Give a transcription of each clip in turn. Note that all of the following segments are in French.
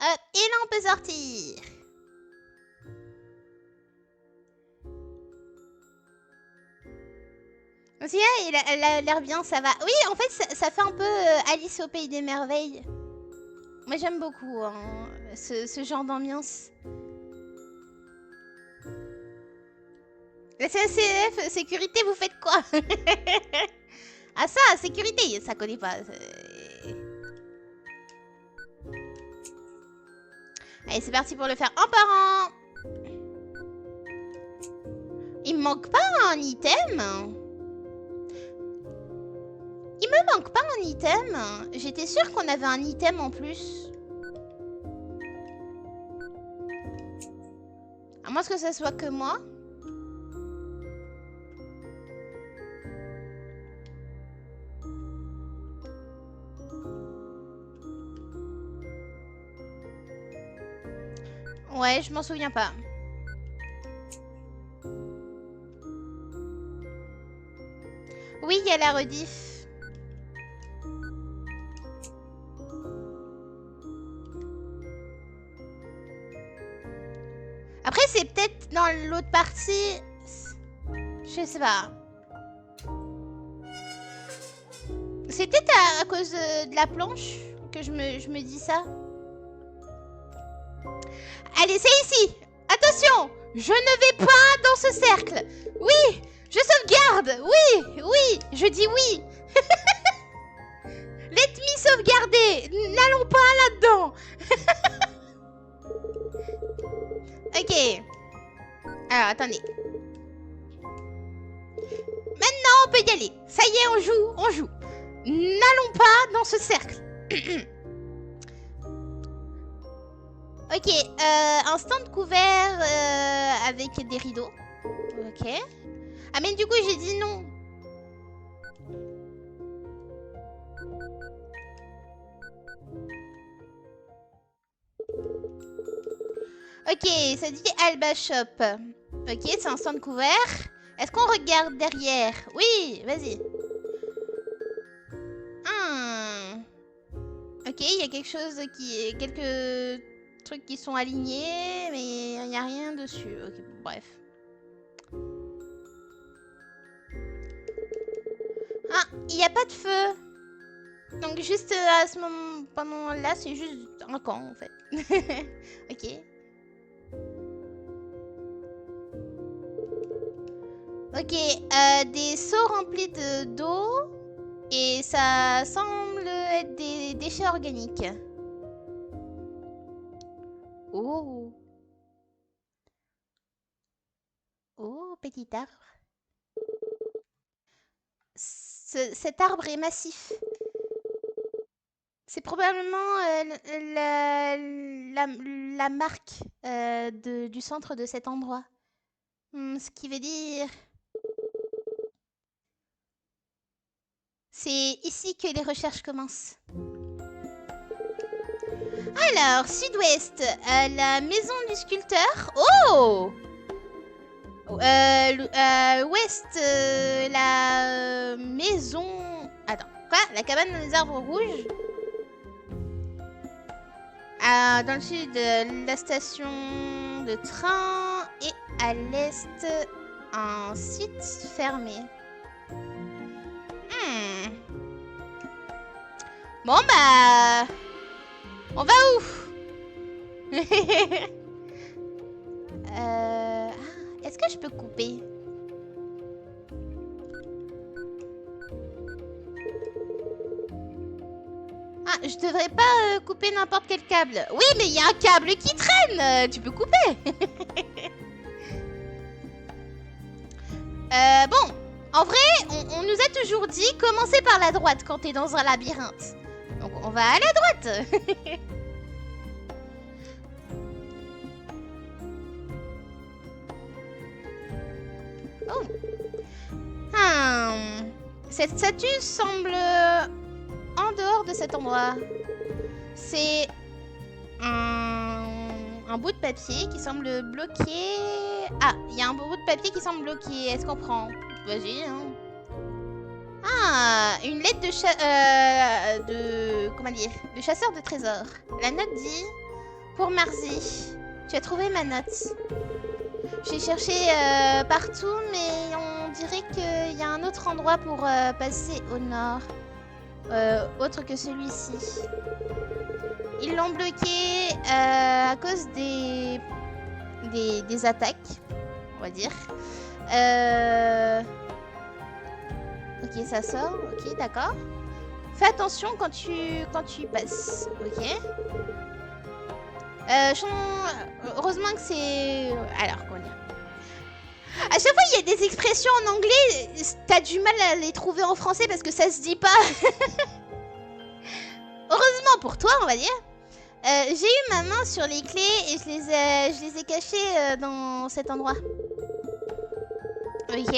Hop, et là on peut sortir. Celui-là, elle a l'air bien, ça va. Oui, en fait, ça fait un peu Alice au Pays des Merveilles. Moi, j'aime beaucoup hein, ce genre d'ambiance. La CSCF, sécurité, vous faites quoi? Ah ça, sécurité, ça connaît pas. Allez, c'est parti pour le faire un par un. Il me manque pas un item. Il me manque pas un item. J'étais sûre qu'on avait un item en plus. À moins que ça soit que moi. Ouais, je m'en souviens pas. Oui, il y a la rediff. Après, c'est peut-être dans l'autre partie. Je sais pas. C'est peut-être à cause de la planche que je me dis ça. Allez, c'est ici. Attention, je ne vais pas dans ce cercle. Oui, je sauvegarde. Oui, oui, je dis oui. Let me sauvegarder. N'allons pas là-dedans. Ok. Alors, attendez. Maintenant, on peut y aller. Ça y est, on joue, on joue. N'allons pas dans ce cercle. Ok, un stand couvert avec des rideaux. Ok. Ah mais du coup j'ai dit non. Ok, ça dit Alba Shop. Ok, c'est un stand couvert. Est-ce qu'on regarde derrière? Oui, vas-y. Ok, il y a quelque chose qui... quelques trucs qui sont alignés, mais il n'y a rien dessus. Ok, bon, bref. Ah, il n'y a pas de feu. Donc juste à ce moment, pendant là, c'est juste un camp en fait. Ok. Ok, des seaux remplis d'eau et ça semble être des déchets organiques. Oh. Oh, petit arbre. Cet arbre est massif. C'est probablement la marque du centre de cet endroit. Ce qui veut dire... C'est ici que les recherches commencent. Alors, sud-ouest, la maison du sculpteur. Oh! Ouest, la maison... Attends, quoi? La cabane des arbres rouges. Dans le sud, la station de train. Et à l'est, un site fermé. Bon bah... On va où? Est-ce que je peux couper? Ah, je devrais pas couper n'importe quel câble. Oui, mais il y a un câble qui traîne. Tu peux couper. Bon, en vrai, on nous a toujours dit commencer par la droite quand t'es dans un labyrinthe. Donc on va à la droite. Oh. Cette statue semble en dehors de cet endroit. C'est un bout de papier qui semble bloqué. Ah, il y a un bout de papier qui semble bloqué. Est-ce qu'on prend? Vas-y, hein. Ah, une lettre de comment dire, de chasseur de trésors. La note dit: Pour Marzi. Tu as trouvé ma note. J'ai cherché partout, mais on dirait qu'il y a un autre endroit pour passer au nord. Autre que celui-ci. Ils l'ont bloqué à cause des attaques, on va dire. Ok, ça sort. Ok, d'accord. Fais attention quand tu passes. Ok. Heureusement que c'est... Alors, comment dire? À chaque fois, il y a des expressions en anglais, t'as du mal à les trouver en français parce que ça se dit pas. Heureusement pour toi, on va dire. J'ai eu ma main sur les clés et je les ai cachées dans cet endroit. Ok.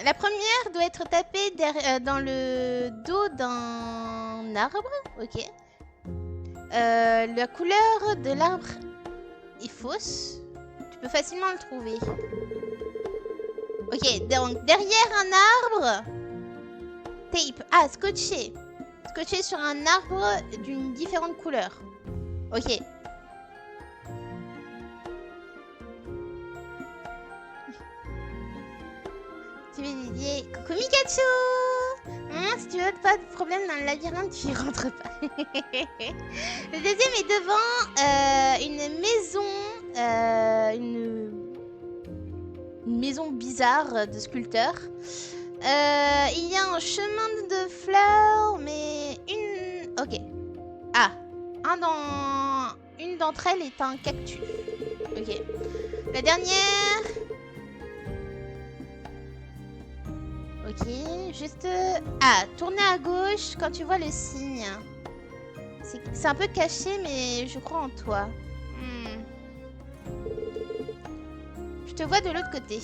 La première doit être tapée dans le dos d'un arbre. Ok. La couleur de l'arbre est fausse. Tu peux facilement le trouver. Ok, donc derrière un arbre, tape. Ah, scotché. Scotché sur un arbre d'une différente couleur. Ok. Tu veux dédier... Coucou Mikachu. Si tu veux pas de problème dans le labyrinthe, tu y rentres pas. Le deuxième est devant une maison... une maison bizarre de sculpteur. Il y a un chemin de fleurs, mais une... Ok. Ah. Une d'entre elles est un cactus. Ok. La dernière... Ok, juste... Ah, tourner à gauche quand tu vois le signe. C'est un peu caché, mais je crois en toi. Je te vois de l'autre côté.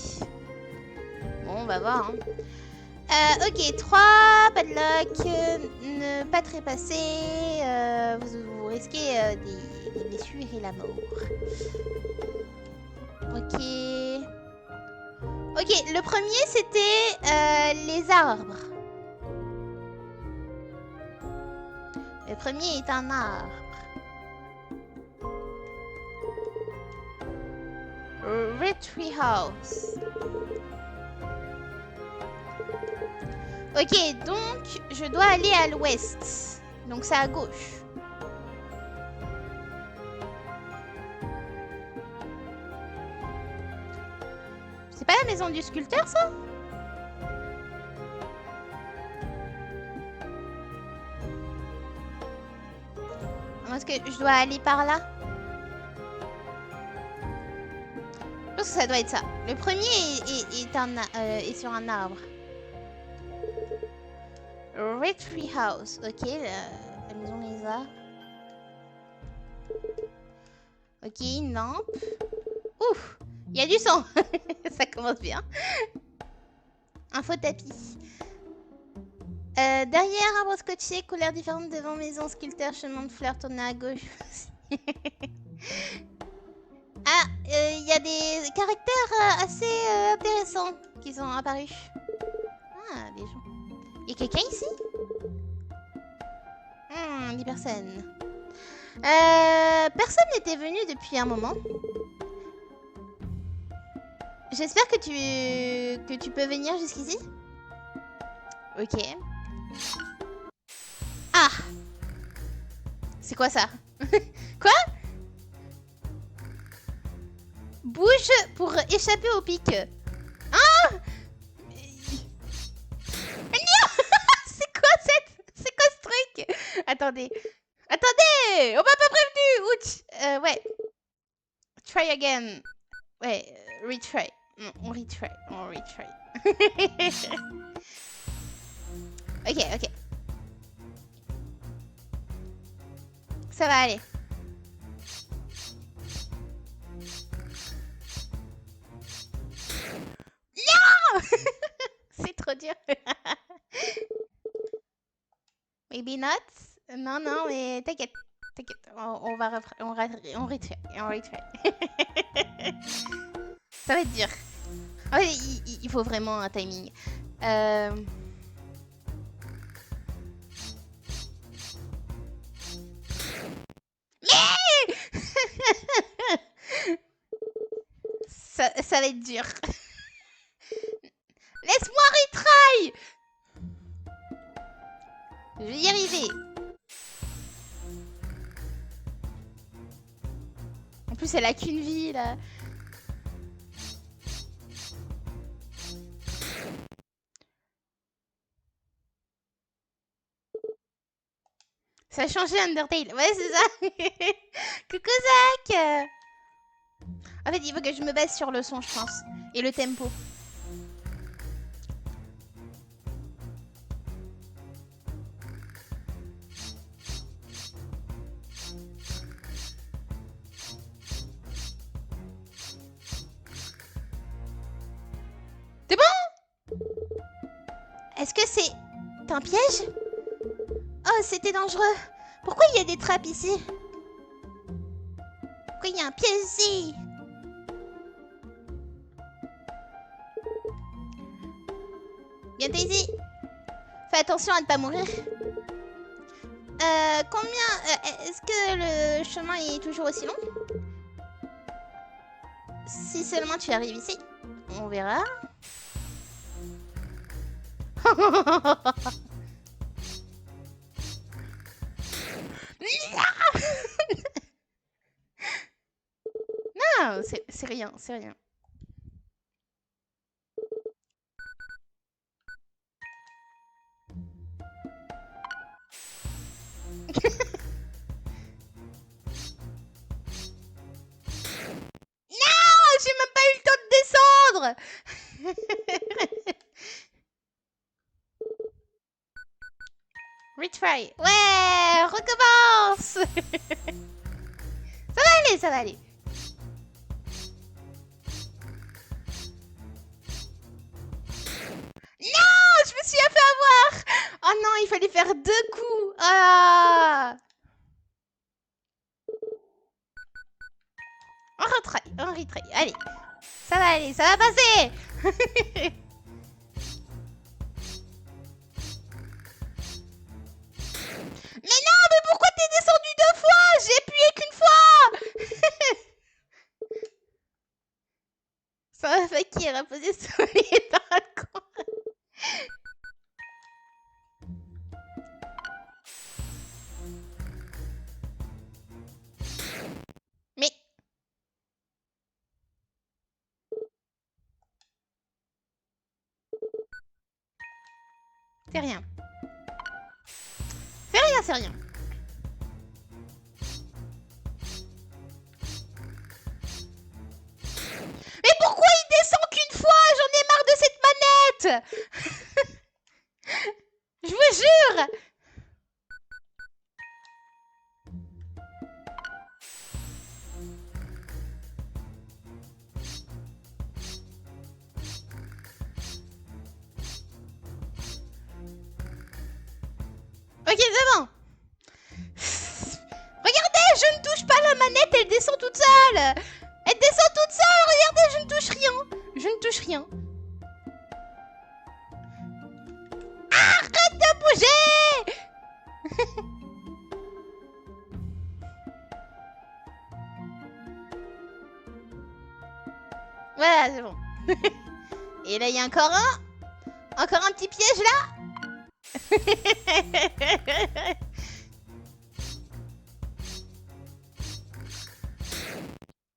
Bon, on va voir. Hein. Ok, 3, padlock, ne pas trépasser. Vous risquez des blessures et la mort. Ok. Ok, le premier c'était les arbres. Le premier est un arbre. Red Tree House. Ok, donc je dois aller à l'ouest. Donc c'est à gauche. C'est pas la maison du sculpteur, ça? Est-ce que je dois aller par là? Je pense que ça doit être ça. Le premier est sur un arbre. Red Tree House. Ok, la maison des arbres. Ok, une lampe. Ouf, il y a du sang. Ça commence bien. Un faux tapis. Derrière, arbre scotché, couleur différente devant maison, sculpteur, chemin de fleurs, tourné à gauche. Ah, il y a des caractères assez intéressants qui sont apparus. Ah, des gens. Il y a quelqu'un ici? 10 personnes. Personne n'était venu depuis un moment. J'espère que tu peux venir jusqu'ici. Ok. Ah! C'est quoi ça? Quoi? Bouge pour échapper au pic. Ah! Non! C'est quoi ce truc? Attendez. Attendez! On m'a pas prévenu! Ouch! Ouais. Try again. Ouais, retry. On retry. Ok. Ça va aller. Non! C'est trop dur. Maybe not. Non, mais t'inquiète. On retry. Ça va être dur. Ouais, il faut vraiment un timing. Ça va être dur. Laisse-moi retry. Je vais y arriver. En plus, elle a qu'une vie, là. Ça a changé Undertale. Ouais, c'est ça. Coucou, Zach. En fait, il faut que je me base sur le son, je pense. Et le tempo. C'est bon? Est-ce que c'est un piège? Oh, c'était dangereux. Pourquoi il y a des trappes ici? Pourquoi il y a un piège ici? Bien, Daisy. Fais attention à ne pas mourir. Combien... Est-ce que le chemin est toujours aussi long? Si seulement tu arrives ici. On verra. Non, c'est rien, c'est rien. Non, j'ai même pas eu le temps de descendre. Retry. Ouais, recommence. Ça va aller, ça va aller. Non, je me suis fait avoir. Oh non, il fallait faire 2 coups. Ah. On retry. Allez, ça va aller, ça va passer. Mais non, mais pourquoi t'es descendu 2 fois? J'ai appuyé qu'une fois. Ça va Fakir a posé son lit dans le coin. Mais... C'est rien. C'est rien, c'est rien. Mais pourquoi il descend qu'une fois? J'en ai marre de cette manette. Je vous jure. Ok, c'est bon. Regardez, je ne touche pas la manette, elle descend toute seule. Elle descend toute seule, regardez, je ne touche rien. Je ne touche rien. Arrête de bouger. Voilà, c'est bon. Et là, il y a encore un petit piège là.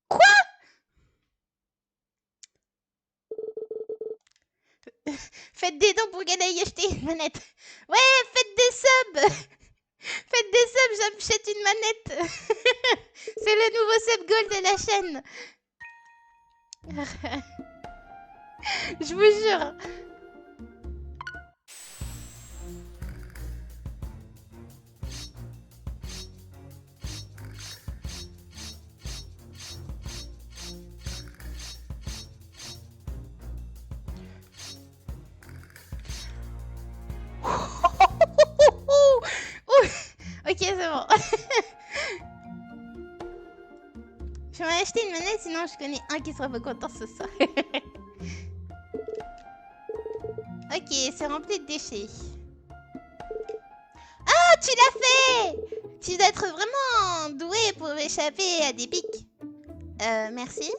Quoi? Faites des dons pour qu'elle aille acheter une manette. Ouais, faites des subs. Faites des subs, j'achète une manette. C'est le nouveau sub gold de la chaîne. Je vous jure. Ok, c'est bon. Je vais m'acheter une manette, sinon je connais un qui sera pas content ce soir. Ok, c'est rempli de déchets. Ah, tu l'as fait! Tu dois être vraiment doué pour échapper à des pics. Merci.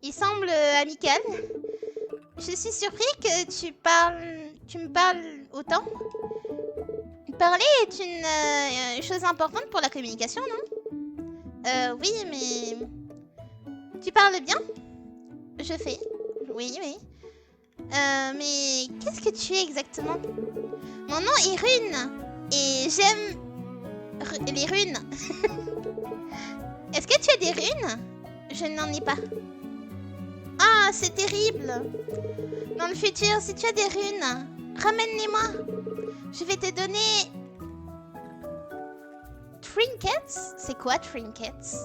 Il semble amical. Je suis surpris que tu me parles autant. Parler est une chose importante pour la communication, non? Oui, mais... Tu parles bien? Je fais. Oui, oui. Mais qu'est-ce que tu es exactement? Mon nom est Rune. Et j'aime... les runes. Est-ce que tu as des runes? Je n'en ai pas. Ah, c'est terrible. Dans le futur, si tu as des runes, ramène-les-moi. Je vais te donner... Trinkets? C'est quoi, trinkets?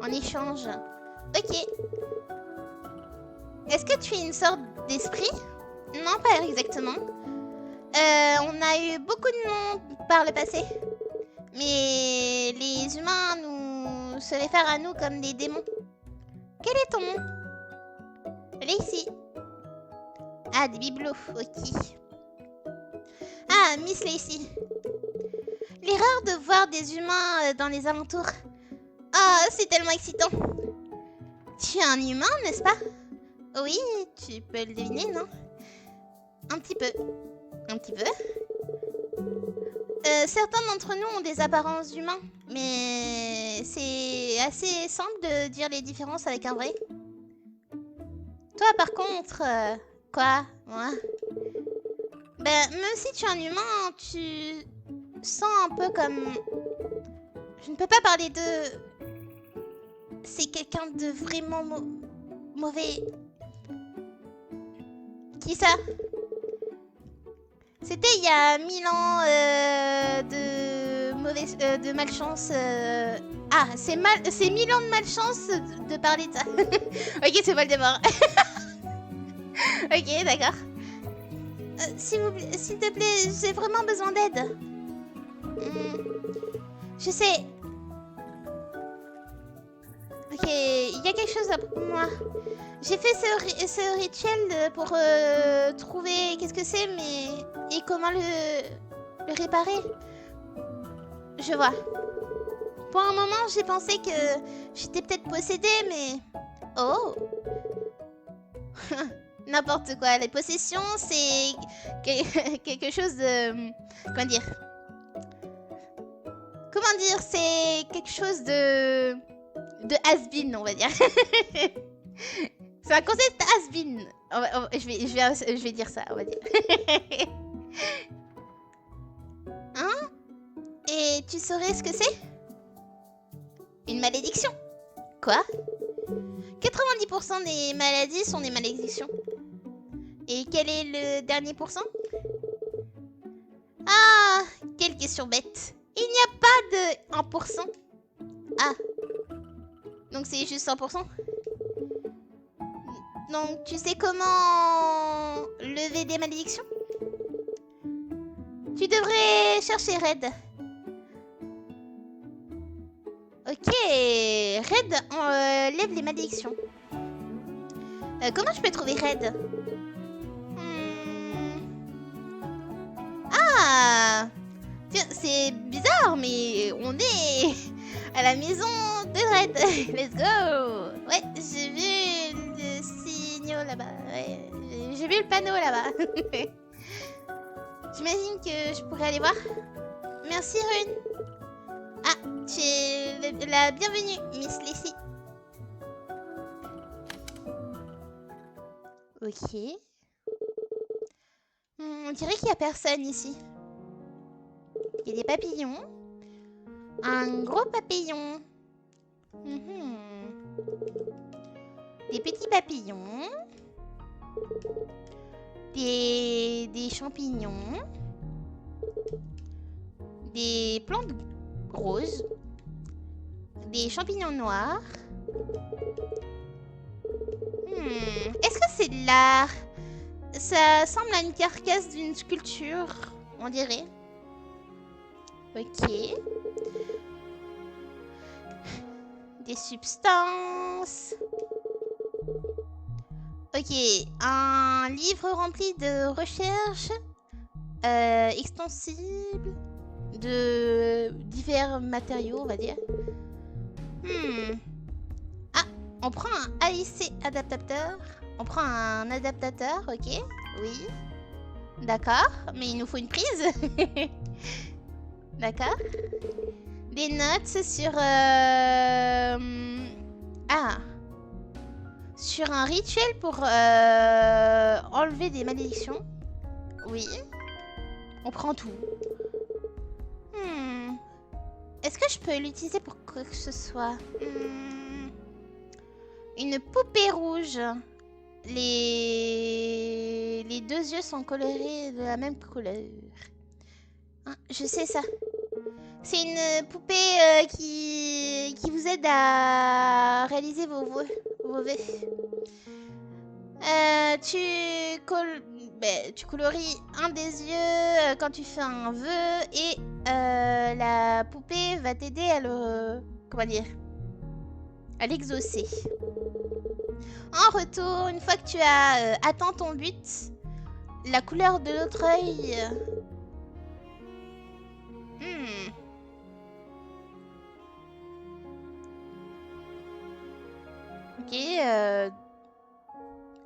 En échange. Ok. Est-ce que tu es une sorte d'esprit? Non, pas exactement. On a eu beaucoup de noms par le passé. Mais les humains nous se réfèrent à nous comme des démons. Quel est ton nom? Lacey. Ah, des bibelots, ok. Ah, Miss Lacey. L'erreur de voir des humains dans les alentours. Ah, c'est tellement excitant. Tu es un humain, n'est-ce pas? Oui, tu peux le deviner, non? Un petit peu. Un petit peu. Certains d'entre nous ont des apparences d'humains, mais c'est assez simple de dire les différences avec un vrai. Toi, par contre, quoi? Moi? Ben, même si tu es un humain, tu sens un peu comme... Je ne peux pas parler de... C'est quelqu'un de vraiment mauvais. Qui ça? C'était il y a 1000 ans de malchance. Ah, c'est 1000 ans de malchance de parler de ça. Ok, c'est Voldemort. Ok, d'accord. S'il te plaît, j'ai vraiment besoin d'aide. Je sais. Ok, il y a quelque chose pour moi. J'ai fait ce rituel pour trouver qu'est-ce que c'est, mais... Et comment le réparer. Je vois. Pour un moment, j'ai pensé que j'étais peut-être possédée, mais... Oh. N'importe quoi. Les possessions, c'est quelque chose de... Comment dire? Comment dire? C'est quelque chose de has-been, on va dire. C'est un concept has-been. Je vais dire ça, on va dire. Hein? Et tu saurais ce que c'est? Une malédiction. Quoi? 90% des maladies sont des malédictions. Et quel est le dernier pourcent? Ah, quelle question bête. Il n'y a pas de 1%. Ah. Donc c'est juste 100%. Donc tu sais comment lever des malédictions? Tu devrais chercher Red. Ok, Red lève les malédictions. Comment je peux trouver Red? Ah, tiens, c'est bizarre, mais on est à la maison de Red. Let's go. Ouais, j'ai vu le signal là-bas. Ouais, j'ai vu le panneau là-bas. J'imagine que je pourrais aller voir. Merci, Rune. Ah, tu es la bienvenue, Miss Lacey. Ok. On dirait qu'il n'y a personne ici. Il y a des papillons. Un gros papillon. Des petits papillons. Des champignons. Des plantes roses. Des champignons noirs. Est-ce que c'est de l'art? Ça ressemble à une carcasse d'une sculpture, on dirait. Ok. Des substances. Ok, un livre rempli de recherches extensibles, de divers matériaux, on va dire. Ah, on prend un AIC adaptateur. On prend un adaptateur, ok. Oui. D'accord, mais il nous faut une prise. D'accord. Des notes sur... Ah. Sur un rituel pour enlever des malédictions. Oui. On prend tout. Est-ce que je peux l'utiliser pour quoi que ce soit? Une poupée rouge. Les deux yeux sont colorés de la même couleur. Ah, je sais ça. C'est une poupée qui vous aide à réaliser vos vœux. Tu colories un des yeux quand tu fais un vœu et la poupée va t'aider à le... Comment dire? À l'exaucer. En retour, une fois que tu as atteint ton but, la couleur de l'autre œil... Ok,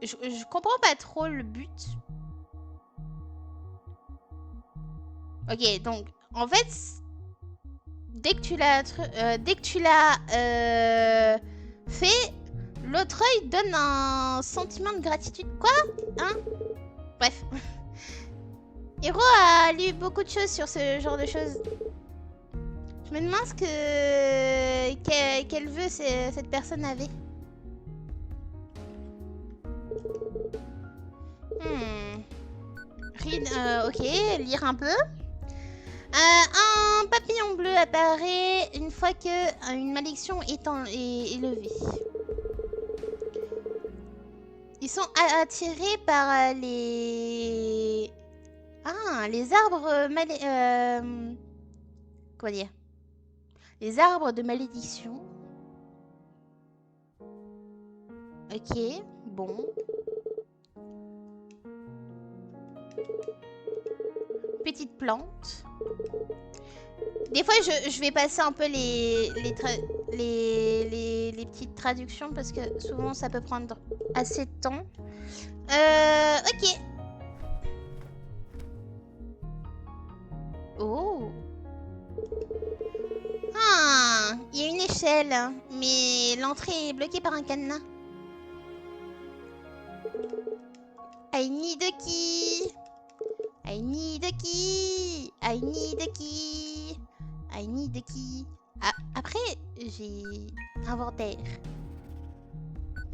je comprends pas trop le but. Ok, donc, en fait, dès que tu l'as fait, l'autre œil donne un sentiment de gratitude. Quoi? Hein? Bref. Hiro a lu beaucoup de choses sur ce genre de choses. Je me demande quel vœu cette personne avait. Ok, lire un peu. Un papillon bleu apparaît une fois que une malédiction est levée. Ils sont attirés par les arbres comment dire? Les arbres de malédiction. Ok, bon. Petite plante. Des fois, je vais passer un peu les petites traductions parce que souvent, ça peut prendre assez de temps. Ok. Oh. Ah, il y a une échelle, mais l'entrée est bloquée par un cadenas. I need a key. I need a key. I need a key. I need a key. Ah, après, j'ai inventaire.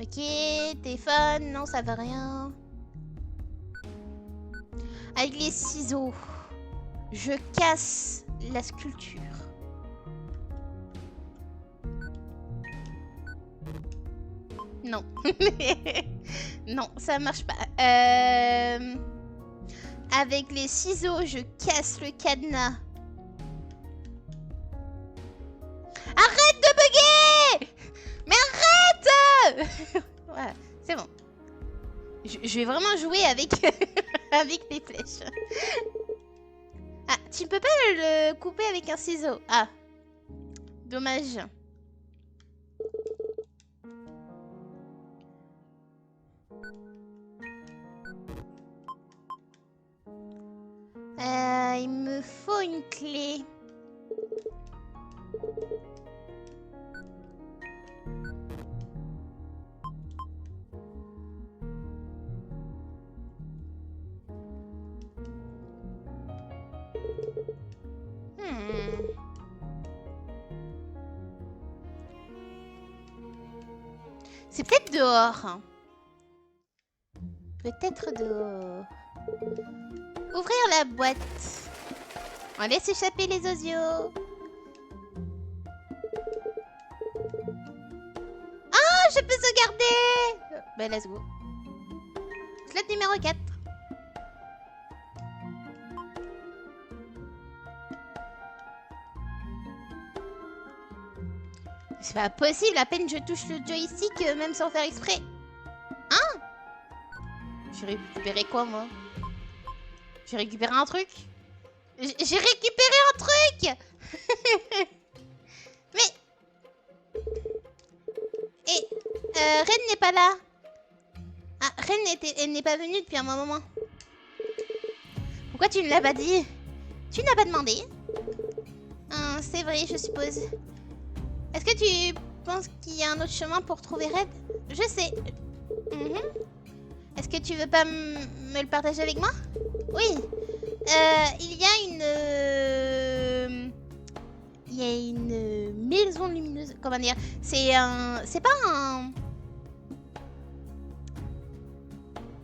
Ok, téléphone, non, ça veut rien. Avec les ciseaux, je casse la sculpture. Non. Non, ça marche pas. Avec les ciseaux, je casse le cadenas. Arrête de bugger! Mais arrête! Voilà, c'est bon. Je vais vraiment jouer avec, avec les flèches. Ah, tu ne peux pas le couper avec un ciseau. Ah, dommage. Il me faut une clé. C'est peut-être dehors. Peut-être dehors. Ouvrir la boîte. On laisse échapper les osios. Ah, je peux sauvegarder. Ben, let's go. Slot numéro 4. C'est pas possible, à peine je touche le joystick, même sans faire exprès. Hein? J'ai récupéré quoi, moi? J'ai récupéré un truc? J'ai récupéré un truc. Mais... Et... Ren n'est pas là. Ah, elle n'est pas venue depuis un moment. Pourquoi tu ne l'as pas dit? Tu n'as pas demandé. C'est vrai, je suppose. Est-ce que tu penses qu'il y a un autre chemin pour trouver Red? Je sais. Est-ce que tu veux pas me le partager avec moi? Oui. Il y a une... Il y a une maison lumineuse. Comment dire? C'est un... C'est pas un...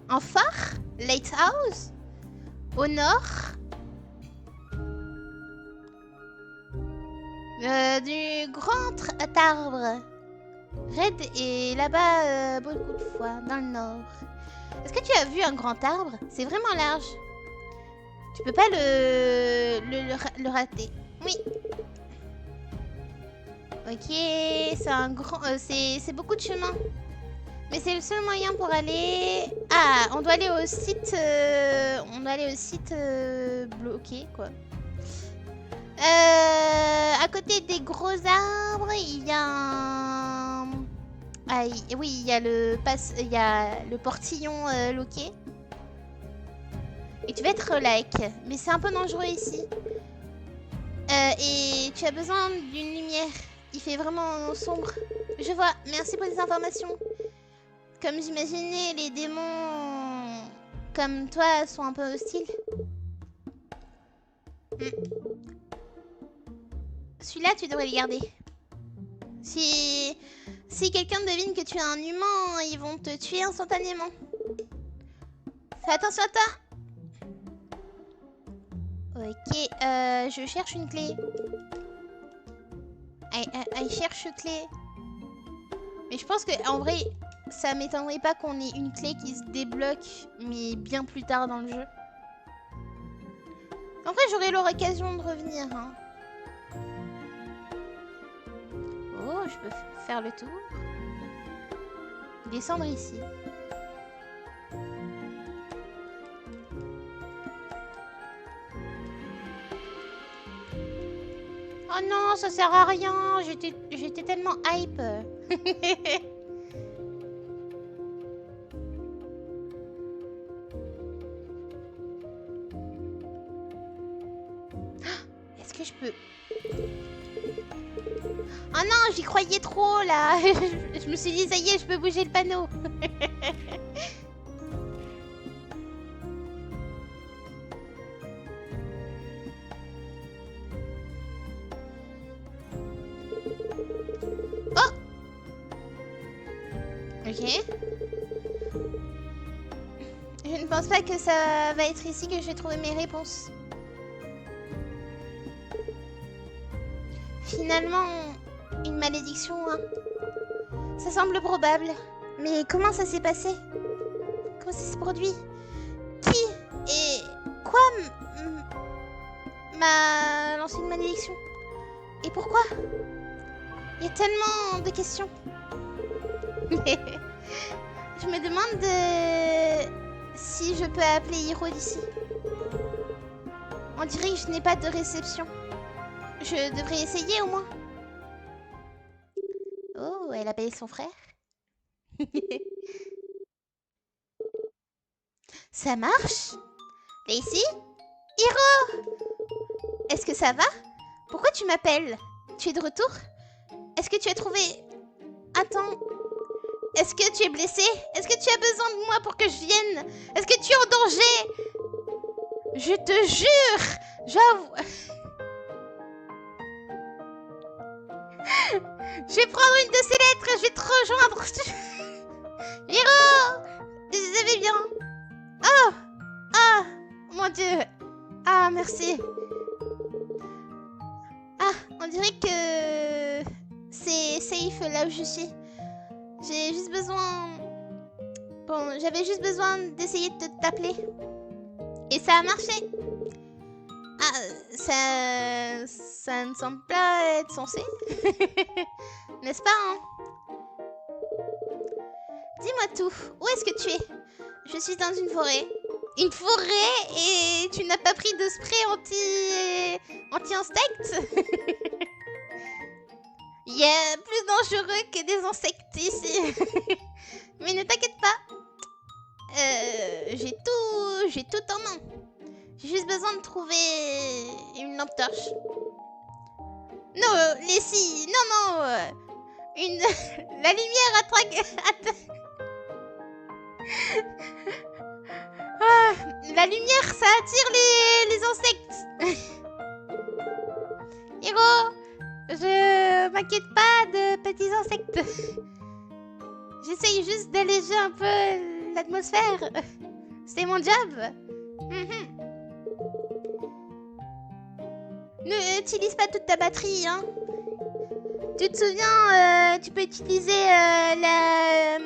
Un phare? Lighthouse? Au nord? Du grand arbre. Red est là-bas beaucoup de fois, dans le nord. Est-ce que tu as vu un grand arbre? C'est vraiment large. Tu peux pas le rater. Oui. Ok, c'est un grand... c'est beaucoup de chemin. Mais c'est le seul moyen pour aller... Ah, on doit aller au site... on doit aller au site bloqué, quoi. À côté des gros arbres, il y a un... Ah, oui, il y a le portillon loqué. Et tu vas être like, mais c'est un peu dangereux ici. Et tu as besoin d'une lumière. Il fait vraiment sombre. Je vois, merci pour les informations. Comme j'imaginais, les démons comme toi sont un peu hostiles. Celui-là, tu devrais le garder. Si quelqu'un devine que tu es un humain, ils vont te tuer instantanément. Fais attention à toi. Ok, je cherche une clé. Elle cherche clé. Mais je pense que en vrai, ça m'étonnerait pas qu'on ait une clé qui se débloque, mais bien plus tard dans le jeu. En vrai, j'aurai l'occasion de revenir. Hein. Oh, je peux faire le tour. Descendre ici. Oh non, ça sert à rien. J'étais tellement hype. Est-ce que je peux... Oh non, j'y croyais trop là. Je me suis dit, ça y est, je peux bouger le panneau. Oh! Ok. Je ne pense pas que ça va être ici que je vais trouver mes réponses. Finalement, une malédiction, hein. Ça semble probable. Mais comment ça s'est passé? Comment ça s'est produit? Qui et quoi m'a lancé une malédiction? Et pourquoi? Il y a tellement de questions. Je me demande si je peux appeler Hiro d'ici. On dirait que je n'ai pas de réception. Je devrais essayer au moins. Oh, elle appelle son frère. Ça marche? Lacey? Hiro! Est-ce que ça va? Pourquoi tu m'appelles? Tu es de retour? Est-ce que tu as trouvé... Attends. Est-ce que tu es blessé? Est-ce que tu as besoin de moi pour que je vienne? Est-ce que tu es en danger? Je te jure! J'avoue... Je vais prendre une de ces lettres et je vais te rejoindre. Hiro! Je vais bien. Oh! Ah! Mon Dieu! Ah, merci. Ah, on dirait que c'est safe là où je suis. J'ai juste besoin... Bon, j'avais juste besoin d'essayer de t'appeler. Et ça a marché. Ah, ça ne semble pas être censé. N'est-ce pas, hein? Dis-moi tout. Où est-ce que tu es? Je suis dans une forêt. Une forêt? Et Tu n'as pas pris de spray anti-insectes? Il y a plus dangereux que des insectes ici. Mais ne t'inquiète pas. J'ai tout en main. J'ai juste besoin de trouver une lampe torche. Non, Leslie, non. La lumière attraque. La lumière, ça attire les insectes. Héros, je m'inquiète pas de petits insectes. J'essaye juste d'alléger un peu l'atmosphère. C'est mon job. N'utilise pas toute ta batterie, hein. Tu te souviens, tu peux utiliser la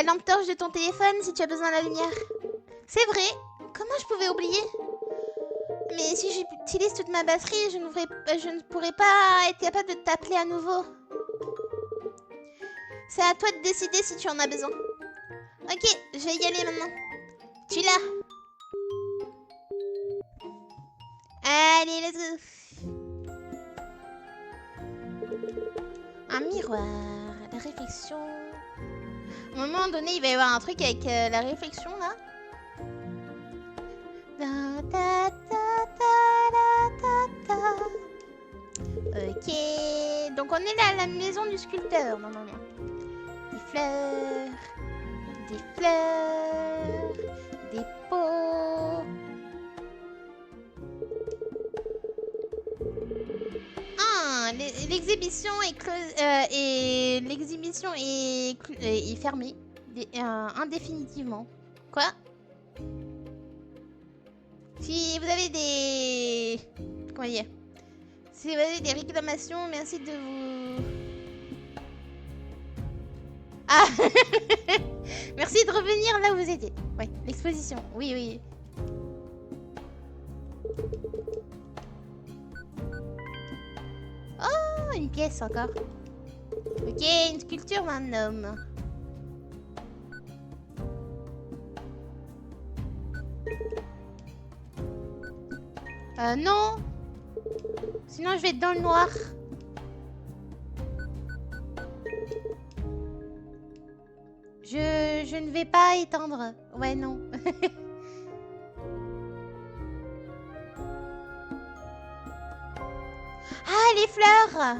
lampe torche de ton téléphone si tu as besoin de la lumière. C'est vrai. Comment je pouvais oublier? Mais si j'utilise toute ma batterie, je ne pourrai pas être capable de t'appeler à nouveau. C'est à toi de décider si tu en as besoin. Ok, je vais y aller maintenant. Tu l'as. Allez, let's go. Un miroir. La réflexion. À un moment donné, il va y avoir un truc avec la réflexion, là. Ok, donc on est là à la maison du sculpteur, normalement. Des fleurs, des pots. Ah, l'exhibition est fermée indéfinitivement. Quoi? Si vous avez des... Comment dire? Si vous avez des réclamations, merci de vous... Ah. Merci de revenir là où vous étiez. Ouais, l'exposition. Oui. Oh, une pièce encore. Ok, une sculpture d'un homme. Non. Sinon, je vais être dans le noir. Je ne vais pas éteindre. Ouais, non. Ah, les fleurs!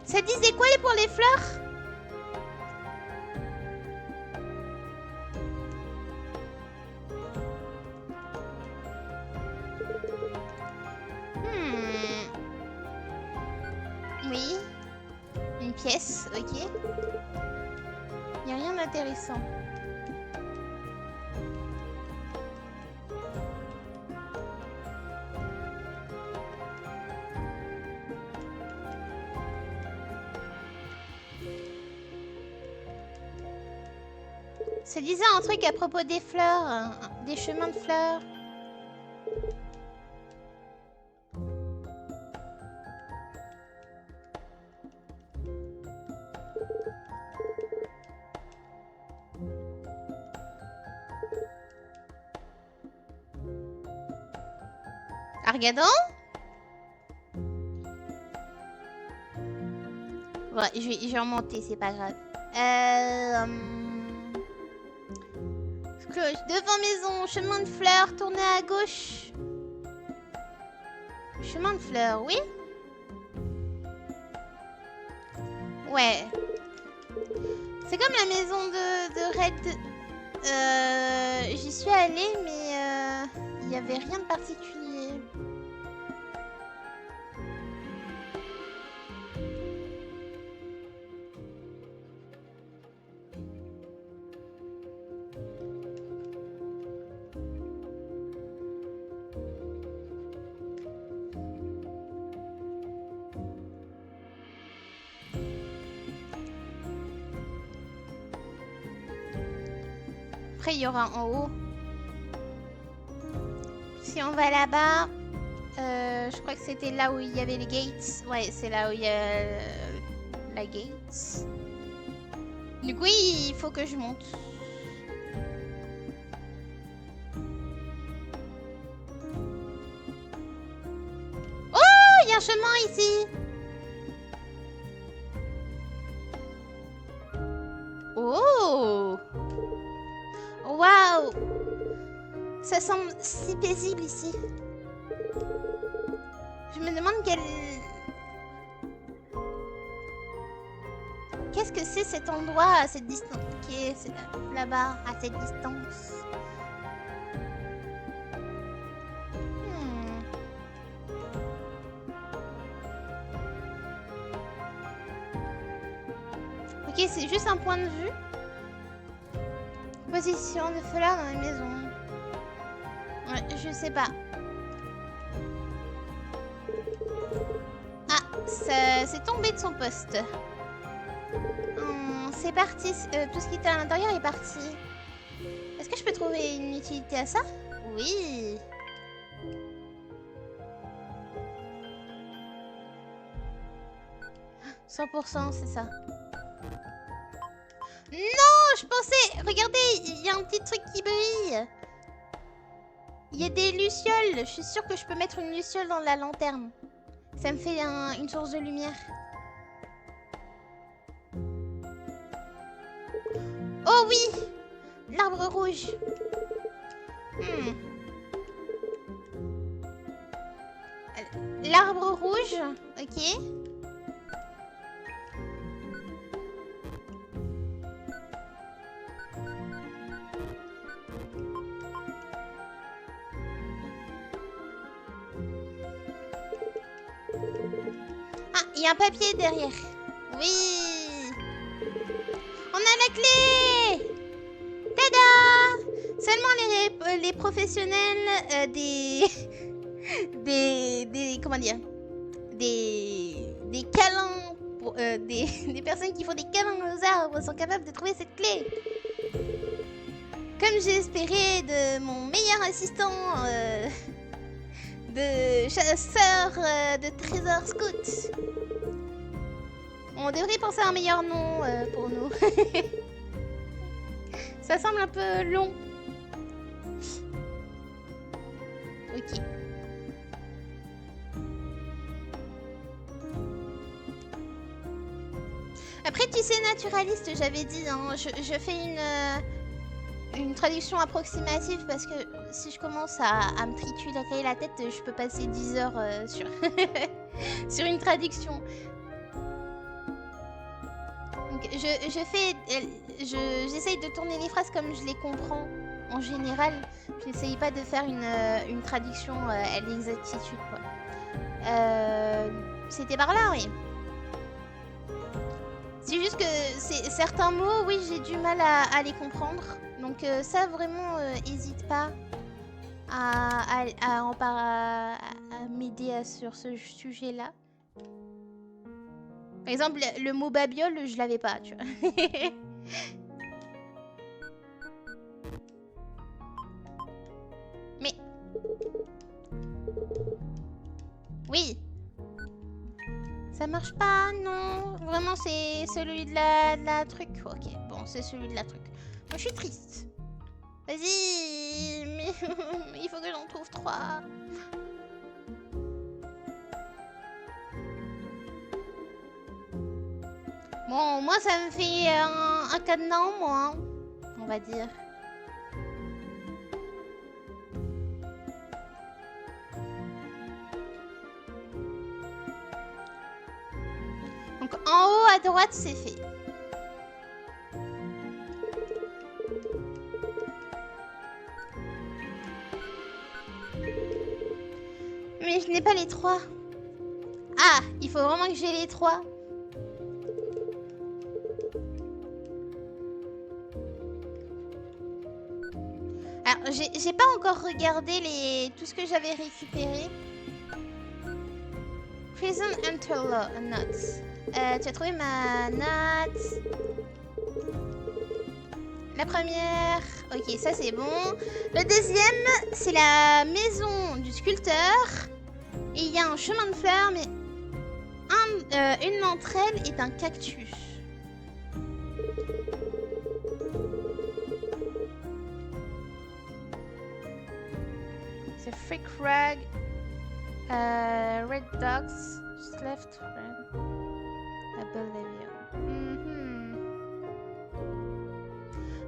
Ça disait quoi pour les fleurs? Oui. Une pièce, ok. Il n'y a rien d'intéressant. Ça disait un truc à propos des fleurs, des chemins de fleurs. Argadon? Ouais, je vais remonter, c'est pas grave. Cloche, devant maison, chemin de fleurs, tournez à gauche. Chemin de fleurs, oui? Ouais. C'est comme la maison de Red. J'y suis allée, mais il n'y avait rien de particulier. Après, il y aura en haut. Si on va là-bas, je crois que c'était là où il y avait les gates. Ouais, c'est là où il y a la gate. Du coup, il faut que je monte. chemin ici. Oh! Waouh! Ça semble si paisible ici. Je me demande qu'est-ce que c'est cet endroit à cette distance? Qui est là-bas, à cette distance? Ok, c'est juste un point de vue. Position de Follard dans la maison. Ouais, je sais pas. Ah, c'est tombé de son poste. C'est parti. Tout ce qui était à l'intérieur est parti. Est-ce que je peux trouver une utilité à ça? Oui. « 100%, c'est ça. Non, je pensais... Regardez, il y a un petit truc qui brille. Il y a des lucioles. Je suis sûre que je peux mettre une luciole dans la lanterne. Ça me fait une source de lumière. Oh oui! L'arbre rouge. L'arbre rouge, ok. Ah, il y a un papier derrière. Oui. On a la clé. Tada! Seulement les professionnels comment dire, des câlins, des personnes qui font des câlins aux arbres sont capables de trouver cette clé. Comme j'ai espéré de mon meilleur assistant de chasseur de trésors scout. On devrait penser à un meilleur nom pour nous. Ça semble un peu long. Ok. Après, tu sais, naturaliste, j'avais dit, hein, je fais une traduction approximative parce que si je commence à me triturer la tête, je peux passer 10 heures sur, sur une traduction. Donc j'essaye de tourner les phrases comme je les comprends en général. Je n'essaye pas de faire une traduction à l'exactitude, quoi. C'était par là, oui. C'est juste que certains mots, oui, j'ai du mal à les comprendre. Donc ça, vraiment, hésite pas à m'aider sur ce sujet-là. Par exemple, le mot babiole, je l'avais pas, tu vois. Mais... Oui. Ça marche pas, non. Vraiment, c'est celui de la truc. Ok, bon, c'est celui de la truc. Moi, je suis triste. Vas-y, mais il faut que j'en trouve 3. Bon, moi, ça me fait un cadenas en moins, on va dire. Donc, en haut à droite, c'est fait. Mais je n'ai pas les 3. Ah, il faut vraiment que j'ai les 3. Alors, j'ai pas encore regardé tout ce que j'avais récupéré. Prison Interlock Notes. Tu as trouvé ma note. La première, ok, ça c'est bon. Le deuxième, c'est la maison du sculpteur. Et il y a un chemin de fleurs, mais une d'entre elles est un cactus. C'est Freak Rag. Red dogs, just left friend. I believe you. Mhm.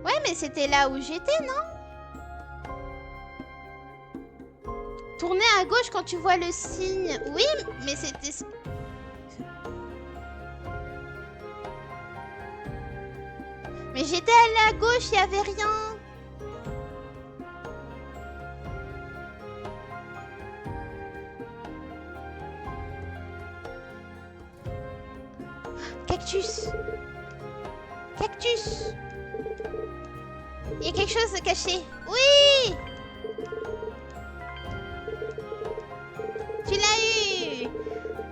Ouais, mais c'était là où j'étais, non? Tourner à gauche quand tu vois le signe. Oui, mais c'était... Mais j'étais allée à gauche, il n'y avait rien. Cactus. Cactus. Il y a quelque chose de caché. Oui! Tu l'as eu!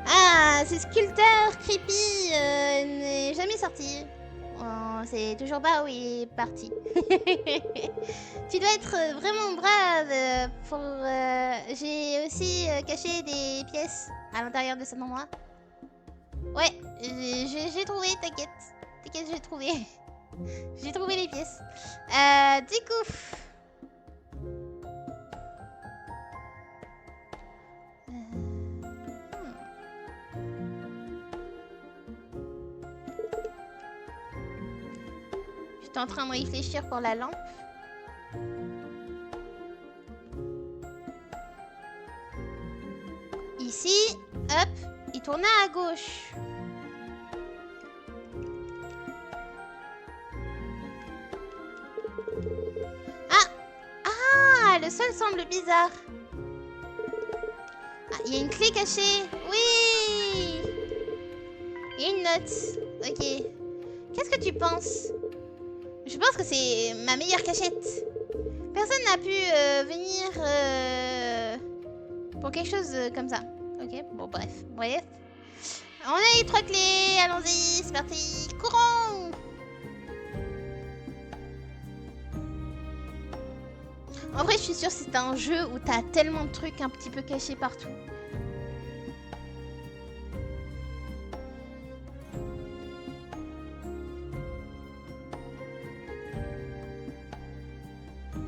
Ah, ce sculpteur creepy n'est jamais sorti. Oh, c'est toujours pas où il est parti. Tu dois être vraiment brave pour... J'ai aussi caché des pièces à l'intérieur de cet endroit. Ouais, j'ai trouvé, t'inquiète. T'inquiète, j'ai trouvé. J'ai trouvé les pièces. Du coup... J'étais en train de réfléchir pour la lampe. Ici, hop, il tournait à gauche. Ah, le sol semble bizarre. Ah, il y a une clé cachée. Oui. Il y a une note. Ok. Qu'est-ce que tu penses? Je pense que c'est ma meilleure cachette. Personne n'a pu venir pour quelque chose comme ça. Ok, bon bref. Bref. On a les 3 clés. Allons-y, c'est parti. Courons. En vrai, je suis sûre que c'est un jeu où t'as tellement de trucs un petit peu cachés partout.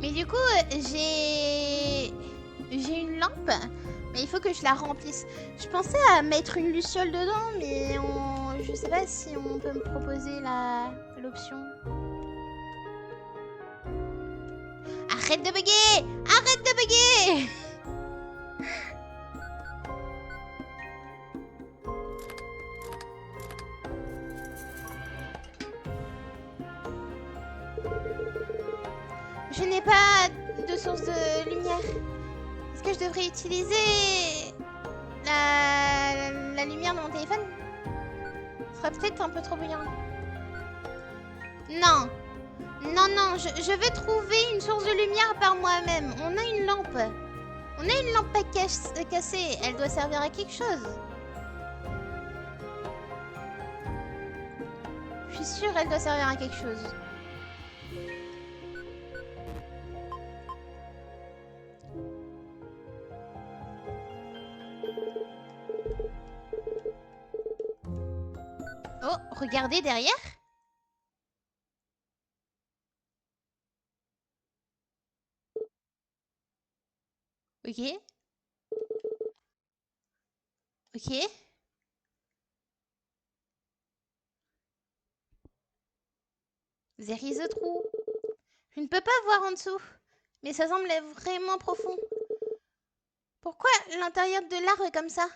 Mais du coup, j'ai une lampe, mais il faut que je la remplisse. Je pensais à mettre une luciole dedans, mais je sais pas si on peut me proposer l'option. Arrête de bugger! Arrête de bugger! Je n'ai pas de source de lumière. Est-ce que je devrais utiliser la lumière de mon téléphone? Ce sera peut-être un peu trop brillant. Non. Non, non, je veux trouver une source de lumière par moi-même. On a une lampe. On a une lampe cassée. Elle doit servir à quelque chose. Je suis sûre qu'elle doit servir à quelque chose. Oh, regardez derrière. Ok. Ok. There is a trou. Je ne peux pas voir en dessous. Mais ça semble vraiment profond. Pourquoi l'intérieur de l'arbre est comme ça?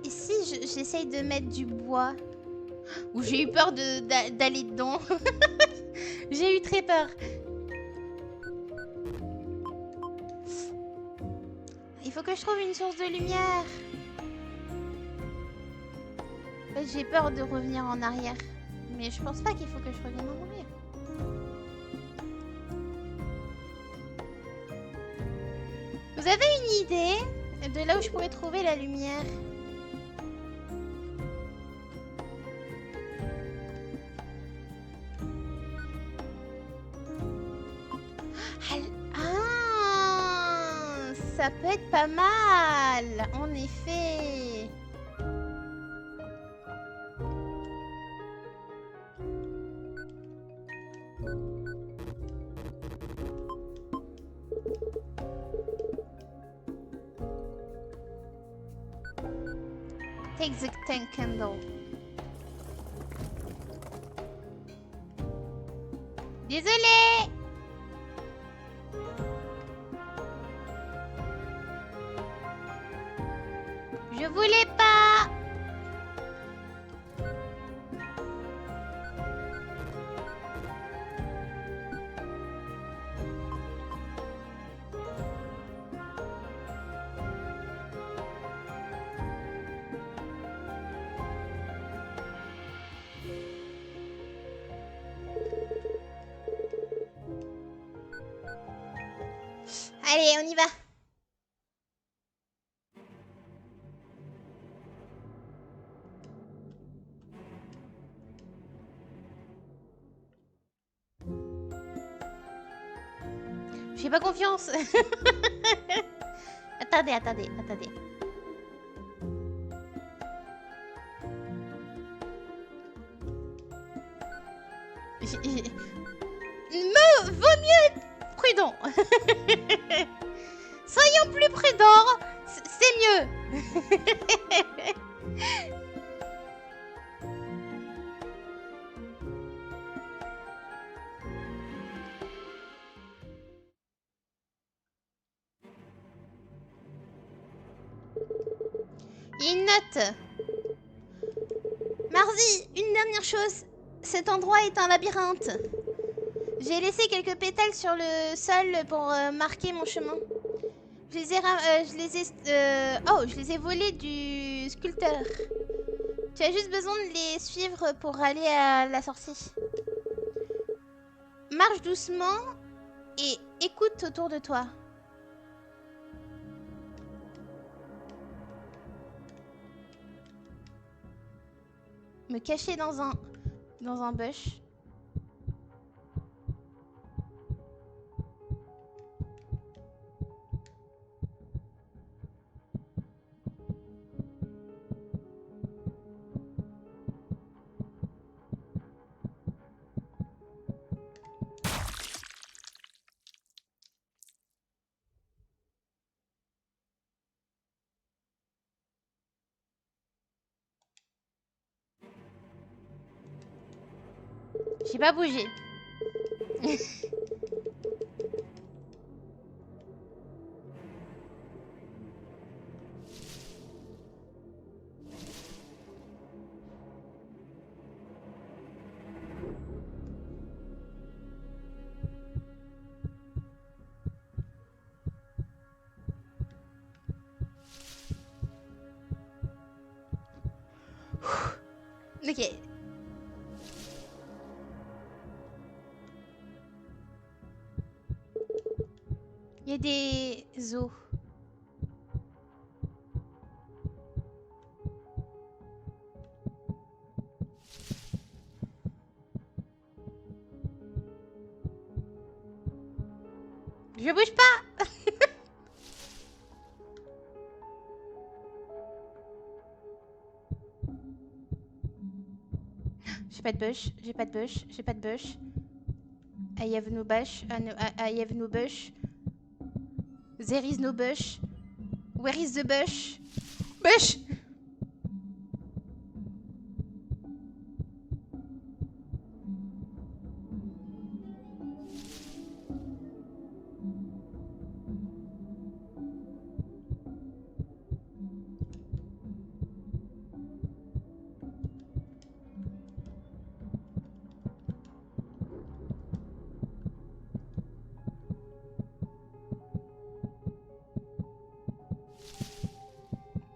Et si j'essaye de mettre du bois? Ou j'ai eu peur d'aller dedans. J'ai eu très peur. Il faut que je trouve une source de lumière. En fait, j'ai peur de revenir en arrière. Mais je pense pas qu'il faut que je revienne en arrière. Vous avez une idée de là où je pourrais trouver la lumière? Ça peut être pas mal, en effet. Take the tank candle. Désolée. Je voulais pas. Allez, on y va. J'ai pas confiance. Attendez, attendez, attendez. Vaut mieux être prudent. Soyons plus prudents. C'est mieux. Il y a une note. Marzi, une dernière chose. Cet endroit est un labyrinthe. J'ai laissé quelques pétales sur le sol pour marquer mon chemin. Je les ai volés du sculpteur. Tu as juste besoin de les suivre pour aller à la sortie. Marche doucement et écoute autour de toi. Me cacher dans un bush. J'ai pas bougé. Ok. Il y a des os. Je bouge pas. J'ai pas de bush, j'ai pas de bush, j'ai pas de bush. I have no bush, I have no bush. There is no bush. Where is the bush? Bush!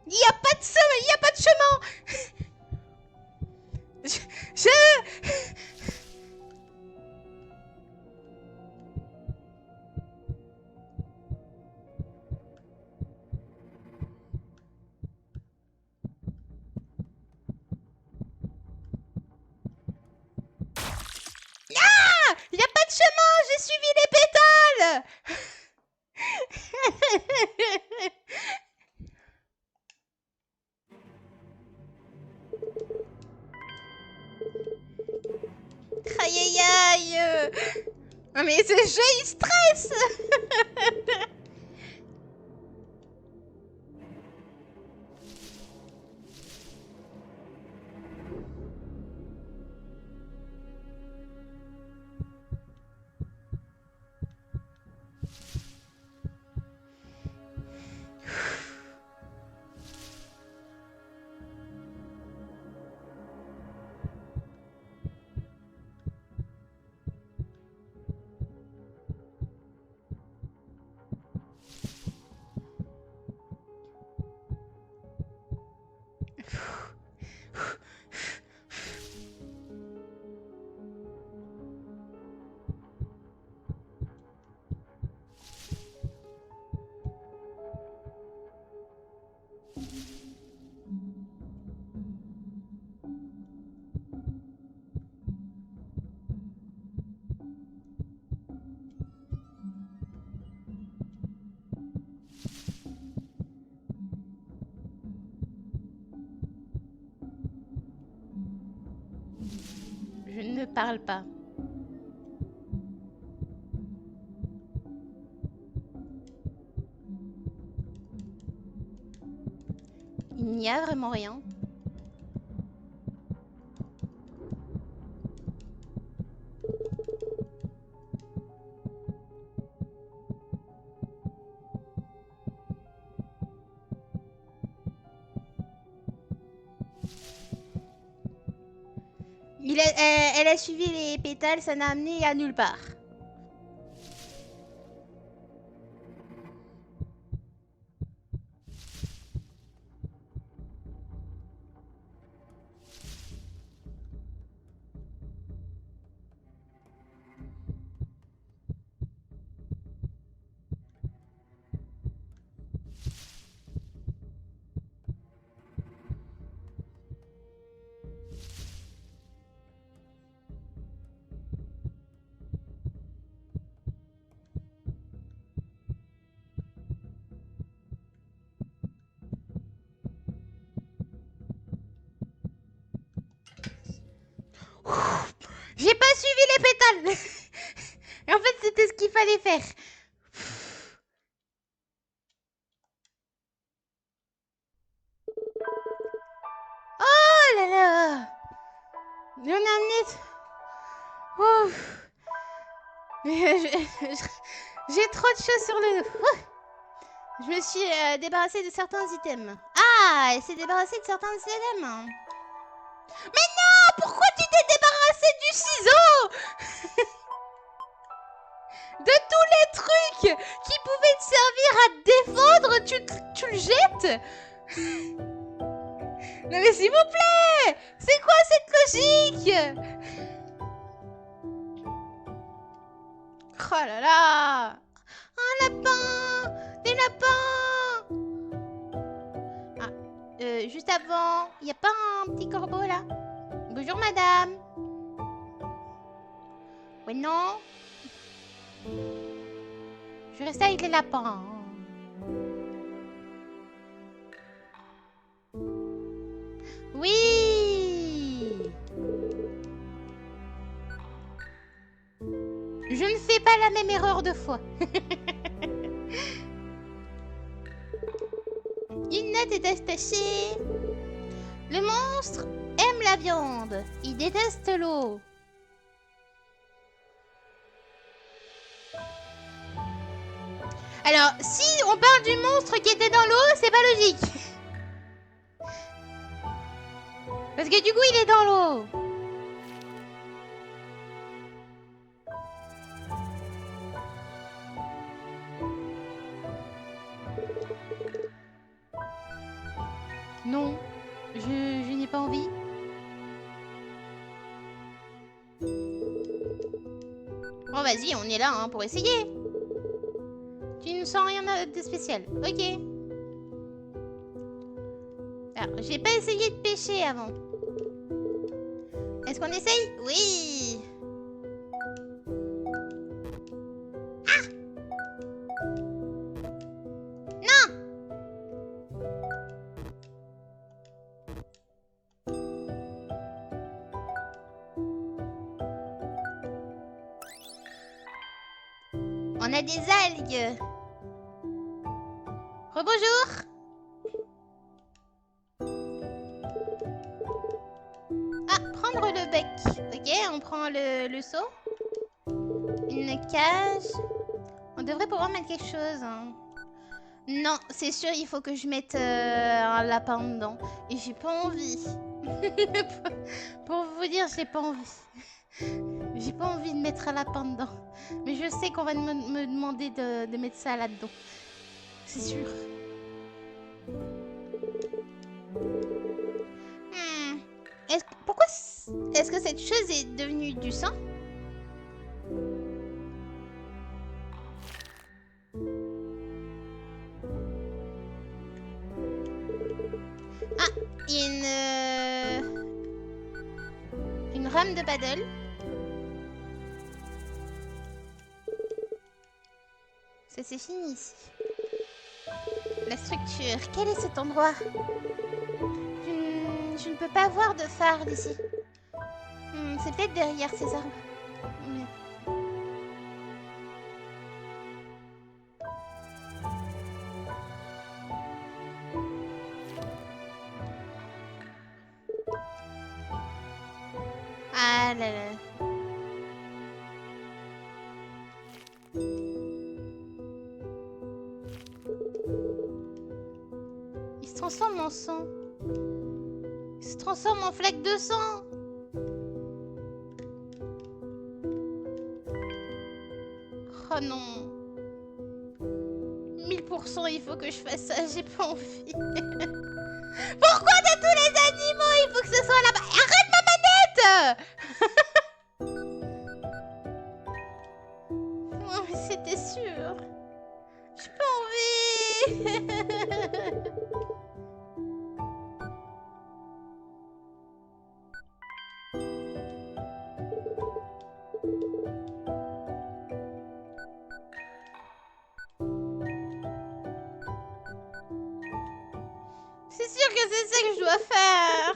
Il y a pas de chemin, il y a pas de chemin. Je... Ah! Il y a pas de chemin, j'ai suivi les pétales. Aïe aïe aïe. Oh, mais ce jeu il stresse. Je ne parle pas. Il n'y a vraiment rien. Elle a suivi les pétales, ça n'a amené à nulle part. J'ai pas suivi les pétales. Et en fait, c'était ce qu'il fallait faire. Oh là là. On a amené... Ouf. J'ai trop de choses sur le dos. Je me suis débarrassée de certains items. Ah, elle s'est débarrassée de certains items. Mais non, pourquoi tu t'es débarrassée du ciseau? De tous les trucs qui pouvaient te servir à te défendre, tu le jettes? Non mais s'il vous plaît, c'est quoi cette logique? Oh là là. Un lapin. Des lapins. Ah, juste avant, il n'y a pas un petit corbeau là? Bonjour madame. Ouais non. Je vais rester avec les lapins. Oui. Je ne fais pas la même erreur deux fois. Une note est attachée. Le monstre aime la viande. Il déteste l'eau. Alors, si on parle du monstre qui était dans l'eau, c'est pas logique. Parce que du coup, il est dans l'eau. Non, je n'ai pas envie. Bon, vas-y, on est là hein, pour essayer. Tu ne sens rien de spécial. Ok. Alors, j'ai pas essayé de pêcher avant. Est-ce qu'on essaye? Oui. Ah! On a des algues. Rebonjour. Ah, prendre le bec. Ok, on prend le seau. Une cage. On devrait pouvoir mettre quelque chose. Hein. Non, c'est sûr, il faut que je mette un lapin dedans. Et j'ai pas envie. Pour vous dire, j'ai pas envie. J'ai pas envie de mettre un lapin dedans. Mais je sais qu'on va me demander de mettre ça là-dedans. C'est sûr. Pourquoi est-ce que cette chose est devenue du sang? Ah, il y a une rame de paddle. Ça c'est fini ici. La structure. Quel est cet endroit? Je ne peux pas voir de phare d'ici. C'est peut-être derrière ces arbres. Mais... Ah là là. Il se transforme en sang. Il se transforme en flaque de sang. Oh non. 1000% il faut que je fasse ça, j'ai pas envie. Pourquoi de tous les animaux il faut que ce soit là-bas? Arrête ma manette! Oh, mais c'était sûr. J'ai pas envie. C'est sûr que c'est ça que je dois faire.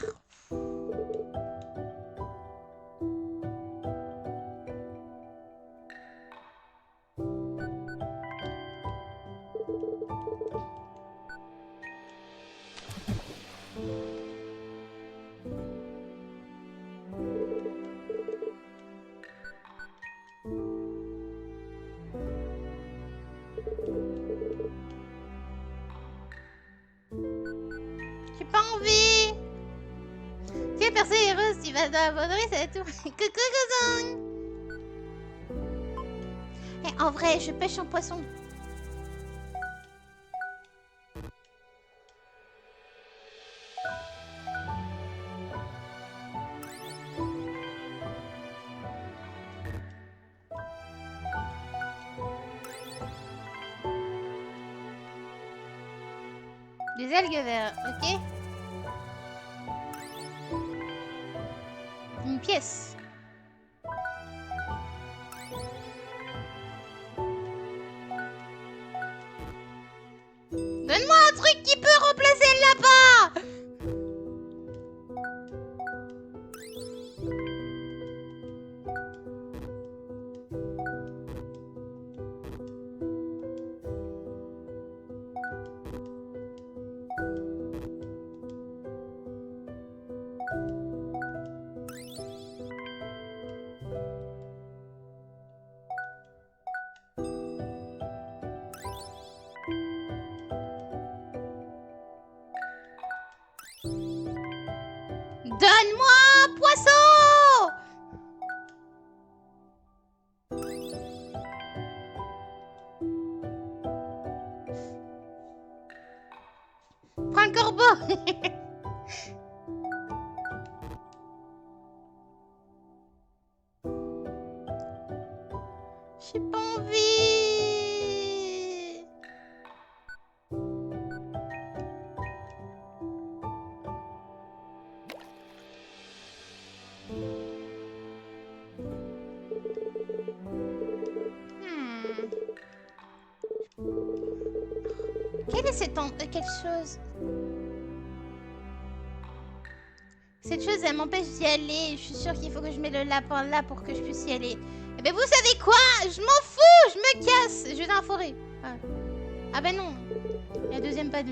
J'ai pas envie. Si la personne est heureuse, tu vas t'abonner, ça va tout. Coucou, cousin. Et en vrai, je pêche un poisson. Des algues vertes, ok? Une pièce. Donne-moi un truc qui peut remplacer le lapin! Donne-moi un poisson! Prends le corbeau! J'ai pas envie! Quelle est cette quelle chose? Cette chose, elle m'empêche d'y aller. Je suis sûre qu'il faut que je mette le lapin là pour que je puisse y aller. Eh ben vous savez quoi? Je m'en fous! Je je me casse. Je vais dans la forêt. Ah ben non. Il y a deuxième pas d'eau.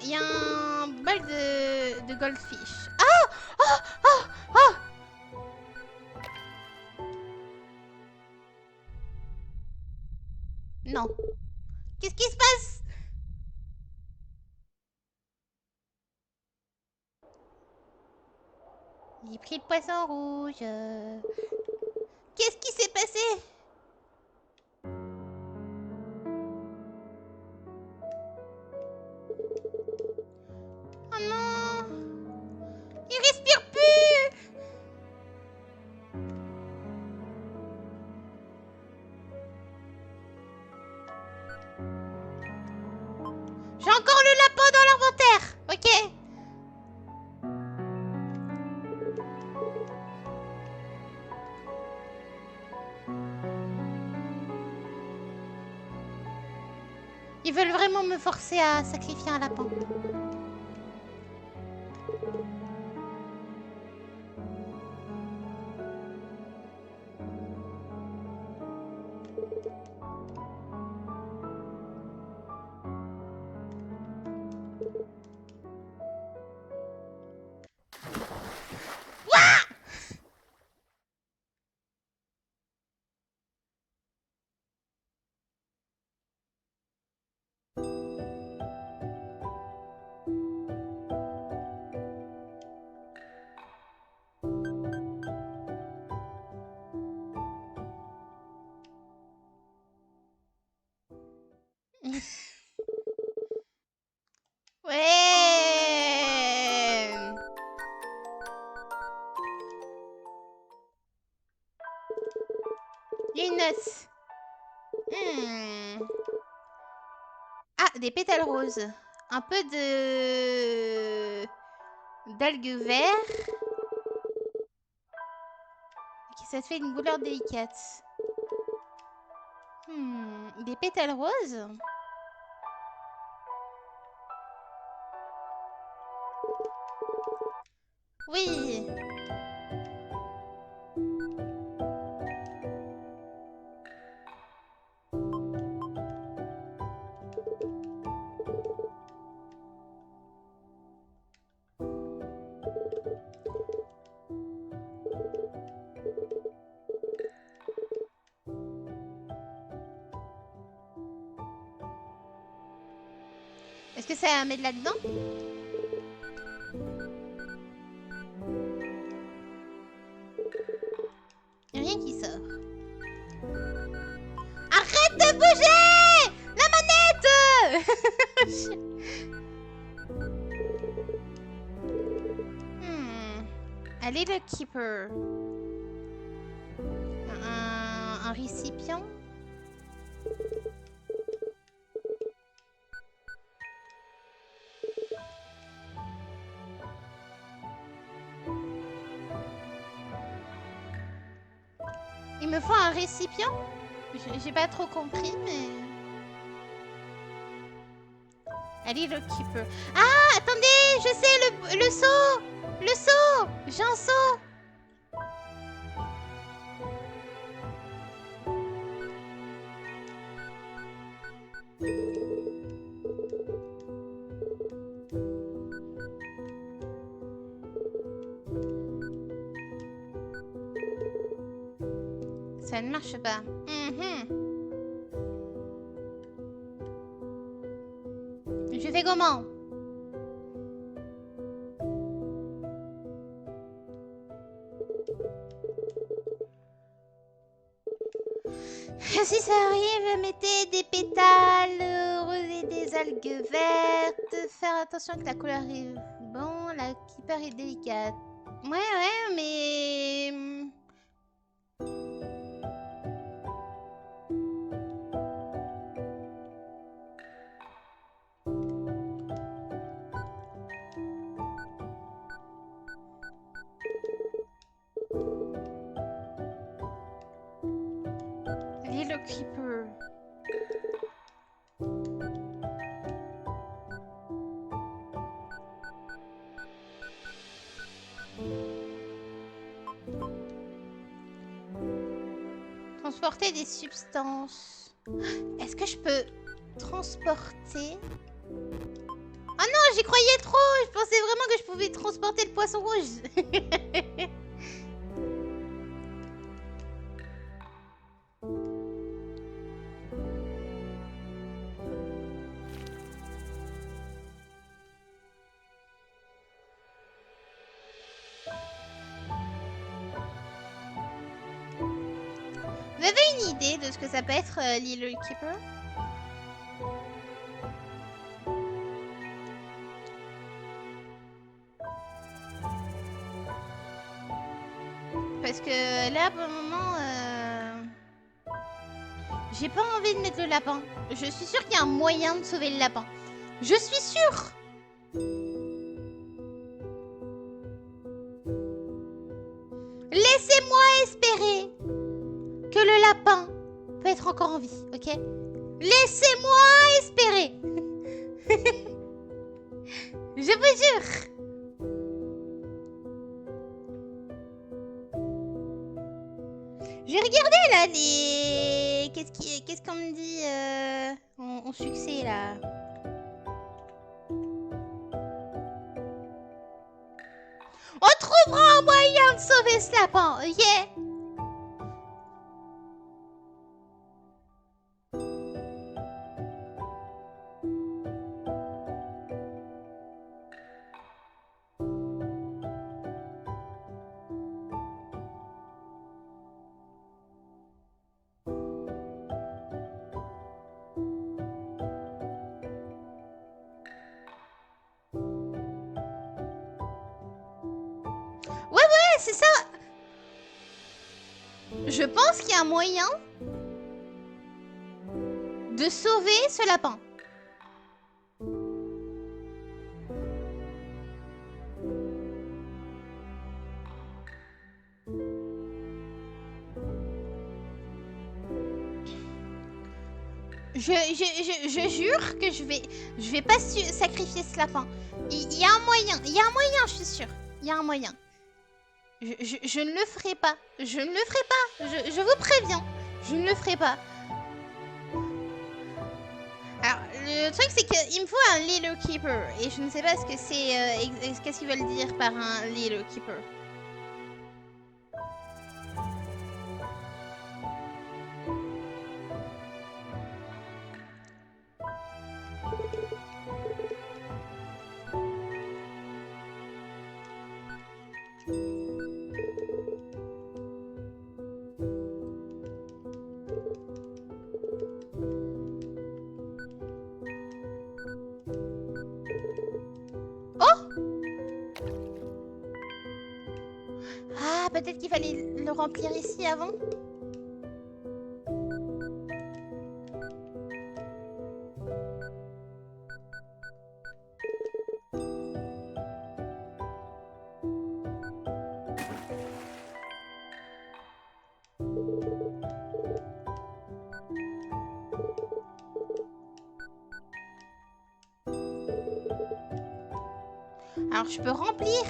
Il y a un bol de goldfish. Ah! Ah! Ah! Ah! Non. Qu'est-ce qui se passe? J'ai pris le poisson rouge. Qu'est-ce qui s'est passé? Oh non! Il respire plus! J'ai encore le lapin dans l'inventaire, ok? Ils veulent vraiment me forcer à sacrifier un lapin. Ouais. Il y a une note. Ah, des pétales roses. Un peu de... d'algues vertes. Ok, ça te fait une couleur délicate. Des pétales roses. Oui. Est-ce que ça met de là-dedans? Il n'y a rien qui sort. Arrête de bouger! La manette! Allez, le keeper. Un récipient. Il me faut un récipient? J'ai pas trop compris, mais... Allez, le keeper. Ah, attendez, je sais, le seau! Le seau! J'ai un seau! Ça ne marche pas. Je fais comment? Si ça arrive, mettez des pétales roses et des algues vertes. Faire attention que la couleur est bon, la keeper est délicate. Ouais, mais... Little keeper. transporter des substances. Est-ce que je peux transporter... Ah non, j'y croyais trop. Je pensais vraiment que je pouvais transporter le poisson rouge. Vous avez une idée de ce que ça peut être l'île Keeper? Parce que là, pour le moment, j'ai pas envie de mettre le lapin. Je suis sûre qu'il y a un moyen de sauver le lapin. Je suis sûre! Laissez-moi espérer que le lapin peut être encore en vie, ok? Laissez-moi espérer. Je vous jure. J'ai regardé là les... Qu'est-ce qu'on me dit en succès là? On trouvera un moyen de sauver ce lapin, ok? Ouais, c'est ça. Je pense qu'il y a un moyen de sauver ce lapin. Je jure que je vais pas sacrifier ce lapin. Il y a un moyen, je suis sûre. Il y a un moyen. Je ne le ferai pas. Je ne le ferai pas. Je vous préviens. Je ne le ferai pas. Alors, le truc, c'est qu'il me faut un Little Keeper. Et je ne sais pas ce que c'est. Qu'est-ce qu'ils veulent dire par un Little Keeper. Ah, peut-être qu'il fallait le remplir ici avant. Alors, je peux remplir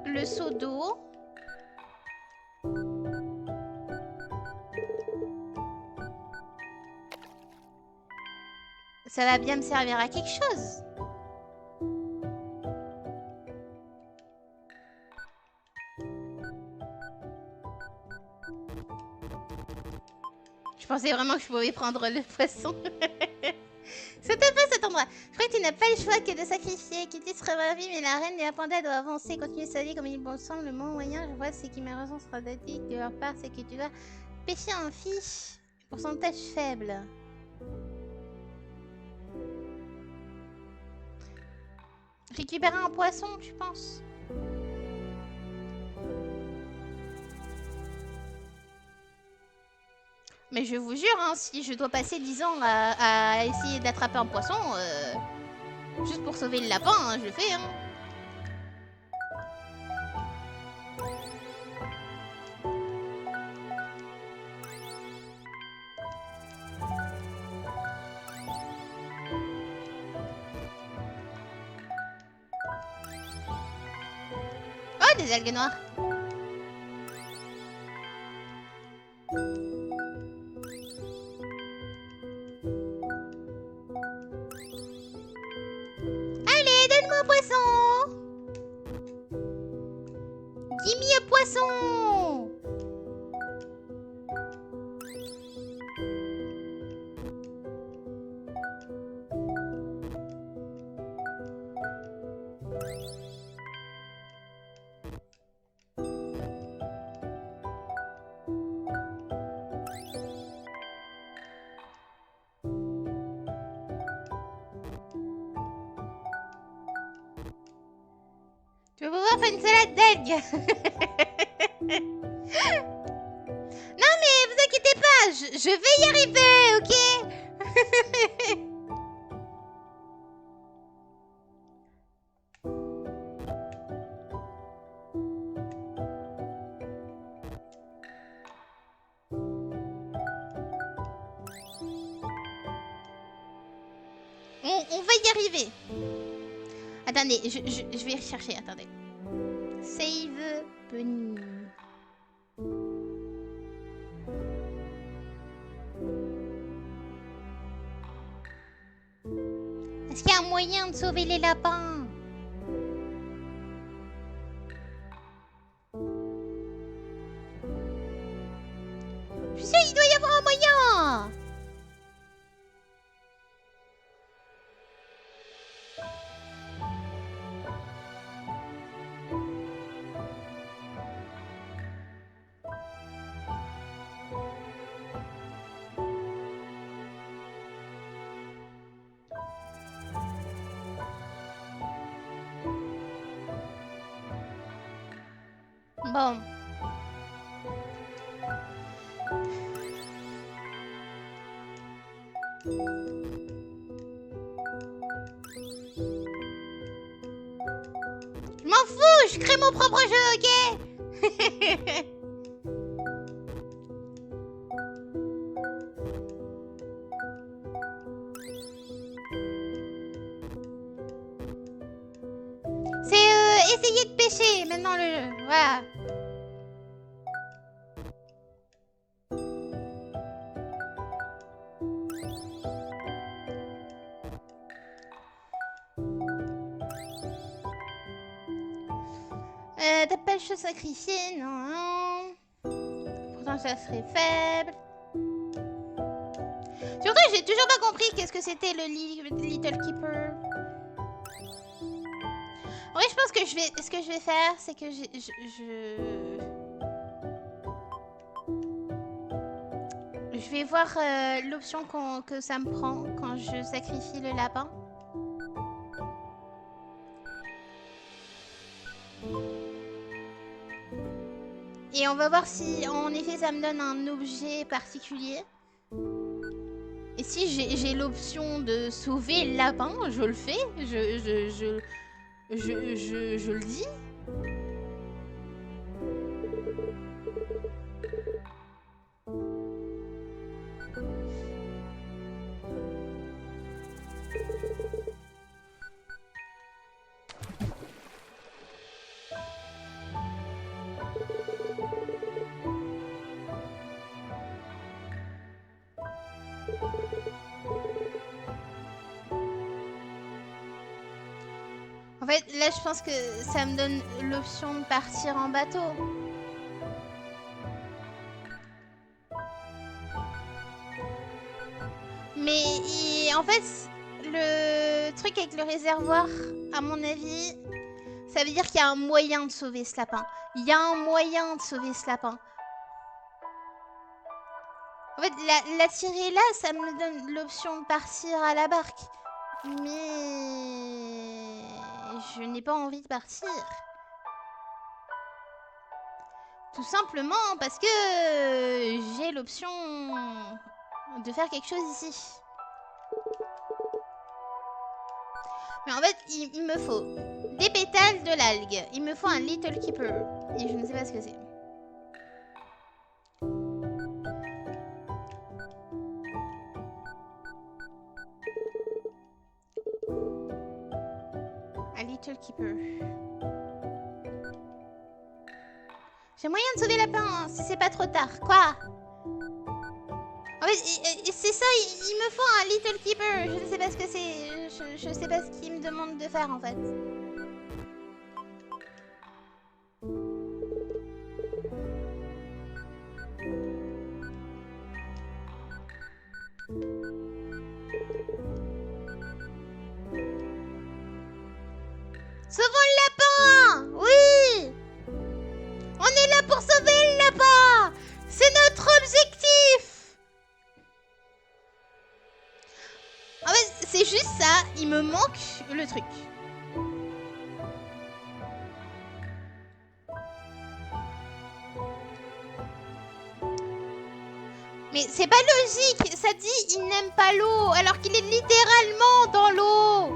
le seau d'eau. Ça va bien me servir à quelque chose. Je pensais vraiment que je pouvais prendre le poisson. C'était pas cet endroit. Je crois que tu n'as pas le choix que de sacrifier. Kitty sera ravie, mais la reine et la panda doivent avancer, continuer sa vie comme il bon semble. Le moyen, je vois, c'est qui malheureusement sera daté de leur part, c'est que tu dois pêcher un fiche. Pourcentage faible. Récupérer un poisson, tu penses? Mais je vous jure, hein, si je dois passer 10 ans à essayer d'attraper un poisson, juste pour sauver le lapin, hein, je le fais. Hein. Oh, des algues noires. Donne-moi un poisson. Give me un poisson. Tu vas pouvoir faire une salade d'algues. Non mais vous inquiétez pas, je vais y arriver, ok? On va y arriver. Attendez, je vais rechercher, attendez. Save Bunny. Est-ce qu'il y a un moyen de sauver les lapins? Je sais, il doit y avoir un moyen. Bon. Je m'en fous, je crée mon propre jeu, ok? C'est essayer de pêcher maintenant le jeu, voilà. Ta pêche sacrifiée, non. Pourtant ça serait faible. Surtout j'ai toujours pas compris qu'est-ce que c'était le Little Keeper. En vrai je pense que ce que je vais faire c'est que je vais voir l'option que ça me prend quand je sacrifie le lapin. Et on va voir si en effet ça me donne un objet particulier. Et si j'ai l'option de sauver le lapin, je le fais, je le dis. En fait, là, je pense que ça me donne l'option de partir en bateau. Mais en fait, le truc avec le réservoir, à mon avis, ça veut dire qu'il y a un moyen de sauver ce lapin. Il y a un moyen de sauver ce lapin. En fait, la tirer là, ça me donne l'option de partir à la barque. Mais je n'ai pas envie de partir. Tout simplement parce que j'ai l'option de faire quelque chose ici. Mais en fait, il me faut des pétales de l'algue. Il me faut un Little Keeper. Et je ne sais pas ce que c'est. Un Little Keeper. J'ai moyen de sauver le lapin, hein, si c'est pas trop tard. Quoi? En fait, c'est ça, il me faut un Little Keeper. Je ne sais pas ce que c'est. Je sais pas ce qu'il me demande de faire en fait. Sauvons le lapin! Oui! On est là pour sauver le lapin! C'est notre objectif! En fait, c'est juste ça. Il me manque le truc. Mais c'est pas logique. Ça dit il n'aime pas l'eau alors qu'il est littéralement dans l'eau.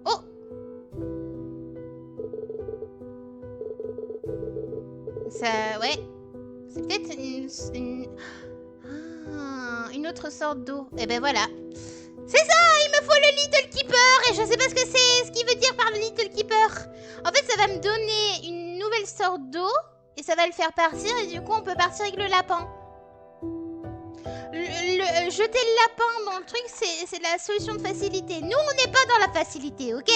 Oh! Ça, ouais. C'est peut-être une autre sorte d'eau. Et ben voilà. C'est ça, il me faut le Little Keeper et je sais pas ce que c'est, ce qu'il veut dire par le Little Keeper. En fait, ça va me donner une nouvelle sorte d'eau et ça va le faire partir et du coup, on peut partir avec le lapin. Jeter le lapin dans le truc, c'est la solution de facilité. Nous, on n'est pas dans la facilité, ok?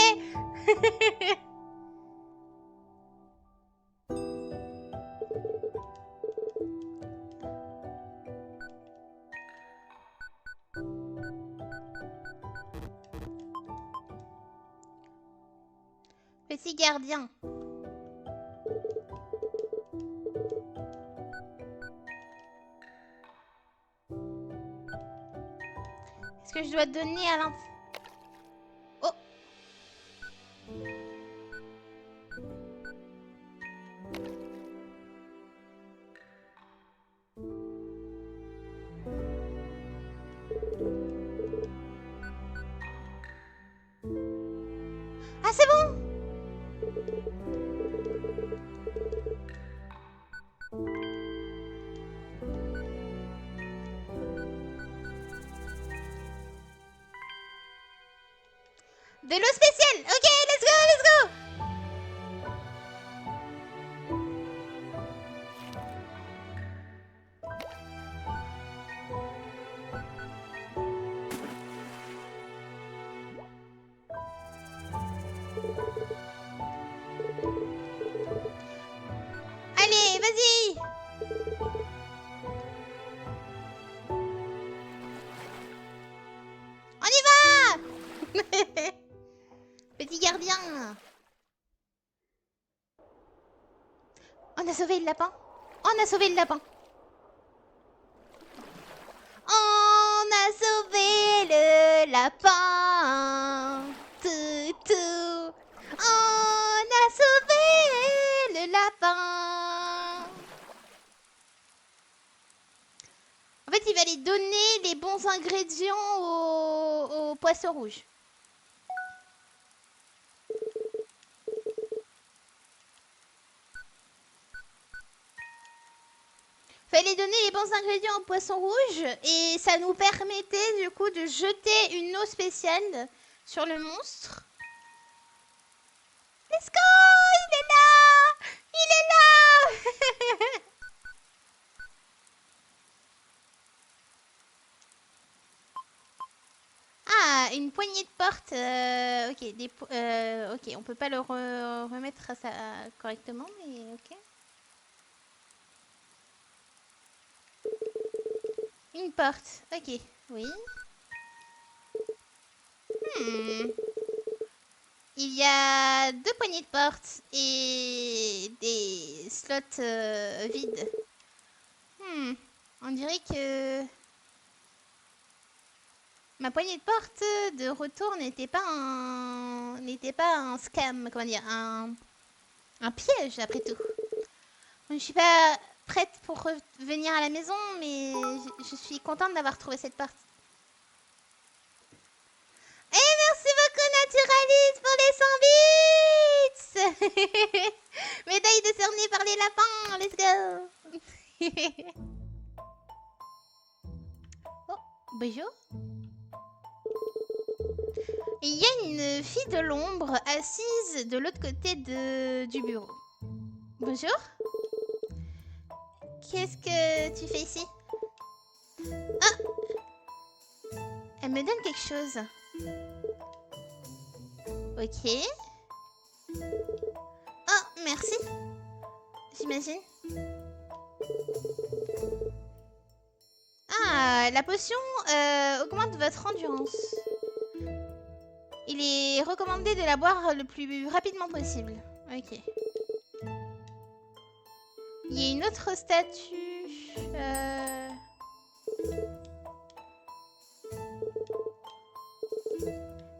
Petit gardien. Est-ce que je dois donner à l'enfant? Oh! Ah, c'est bon! De l'eau spéciale! Ok, let's go, let's go! Allez, vas-y! On y va! Petit gardien! On a sauvé le lapin! On a sauvé le lapin! On a sauvé le lapin! Tout, tout! On a sauvé le lapin! En fait, il va aller donner les bons ingrédients au poisson rouge. Fallait donner les bons ingrédients au poisson rouge et ça nous permettait du coup de jeter une eau spéciale sur le monstre. Let's go! Il est là! Il est là! Ah, une poignée de porte. Ok, on peut pas le remettre correctement, mais ok. Une porte. Ok, oui. Il y a 2 poignées de porte et des slots vides. On dirait que ma poignée de porte de retour n'était pas un scam, comment dire, un piège après tout. Je suis pas prête pour revenir à la maison, mais je suis contente d'avoir trouvé cette porte. Et merci beaucoup Naturalis pour les 100 bits. Médaille décernée par les lapins, let's go. Bonjour. Il y a une fille de l'ombre assise de l'autre côté du bureau. Bonjour. Qu'est-ce que tu fais ici? Ah! Elle me donne quelque chose. Ok. Oh, merci. J'imagine. Ah, la potion augmente votre endurance. Il est recommandé de la boire le plus rapidement possible. Ok. Il y a une autre statue.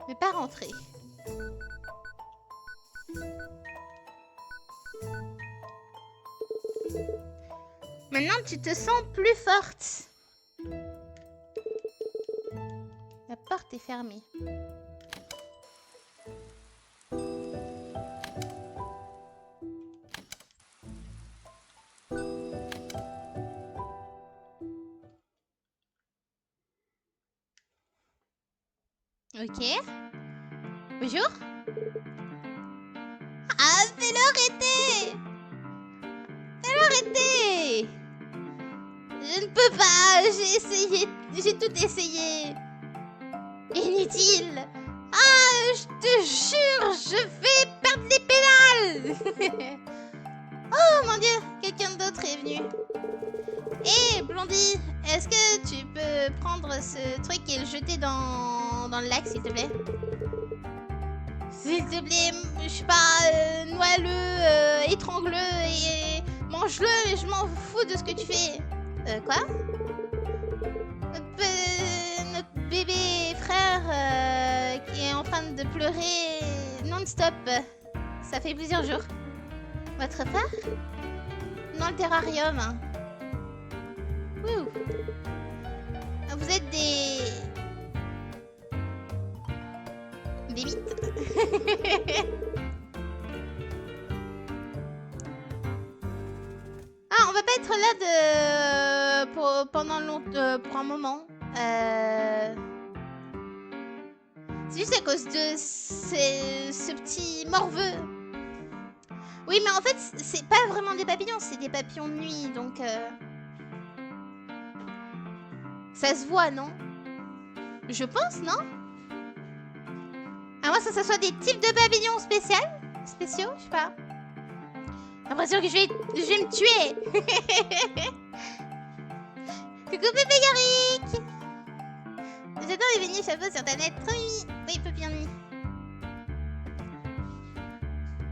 Mais pas rentrer. Maintenant, tu te sens plus forte. La porte est fermée. Ok. Bonjour. Ah, fais-le arrêter! Fais-le arrêter! Je ne peux pas. J'ai essayé. J'ai tout essayé. Inutile. Ah, je te jure, je vais perdre les pédales. Oh mon dieu, quelqu'un d'autre est venu. Hé, Blondie, est-ce que tu peux prendre ce truc et le jeter dans le lac, s'il te plaît? S'il te plaît, je sais pas, noie-le, étrangle-le et mange-le, et je m'en fous de ce que tu fais. Quoi? Notre bébé frère qui est en train de pleurer non-stop. Ça fait plusieurs jours. Votre frère? Dans le terrarium. Ouh. Vous êtes des bites. Ah, on va pas être là pour un moment. C'est juste à cause de ce petit morveux. Oui, mais en fait, c'est pas vraiment des papillons, c'est des papillons de nuit, donc... Ça se voit, non? Je pense, non? À moins que ça soit des types de papillons spéciaux, je sais pas. J'ai l'impression que je vais me tuer. Coucou Pépé Yorick. J'adore les beignets chapeaux sur ta net. Trop mimi. Oui, papillon nuit.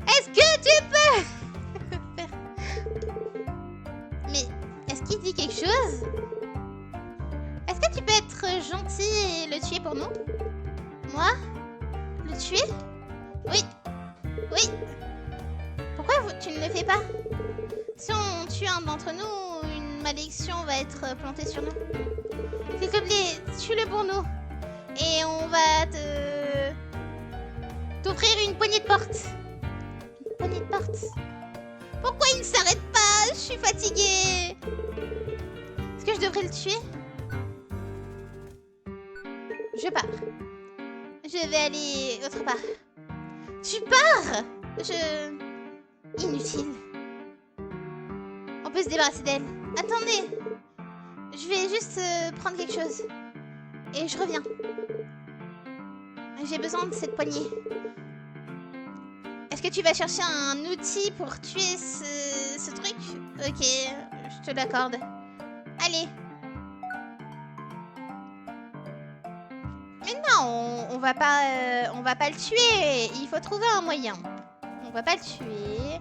Est-ce que tu peux faire... Mais est-ce qu'il dit quelque chose? Est-ce que tu peux être gentil et le tuer pour nous? Moi? Le tuer? Oui. Oui. Pourquoi tu ne le fais pas? Si on tue un d'entre nous, une malédiction va être plantée sur nous. S'il te plaît, tue-le pour nous. Et on va t'offrir une poignée de porte. Une poignée de porte. Pourquoi il ne s'arrête pas? Je suis fatiguée. Est-ce que je devrais le tuer? Je pars. Je vais aller autre part. Tu pars? Inutile. On peut se débarrasser d'elle. Attendez. Je vais juste prendre quelque chose. Et je reviens. J'ai besoin de cette poignée. Est-ce que tu vas chercher un outil pour tuer ce truc? Ok, je te l'accorde. Allez. Mais non, on va pas le tuer. Il faut trouver un moyen. On va pas le tuer.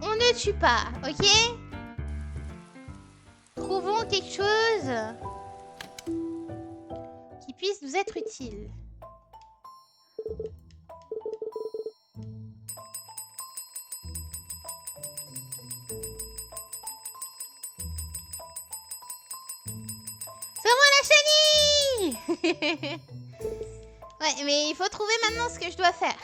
On ne tue pas, ok? Trouvons quelque chose qui puisse nous être utile. C'est moi la chenille. Ouais, mais il faut trouver maintenant ce que je dois faire.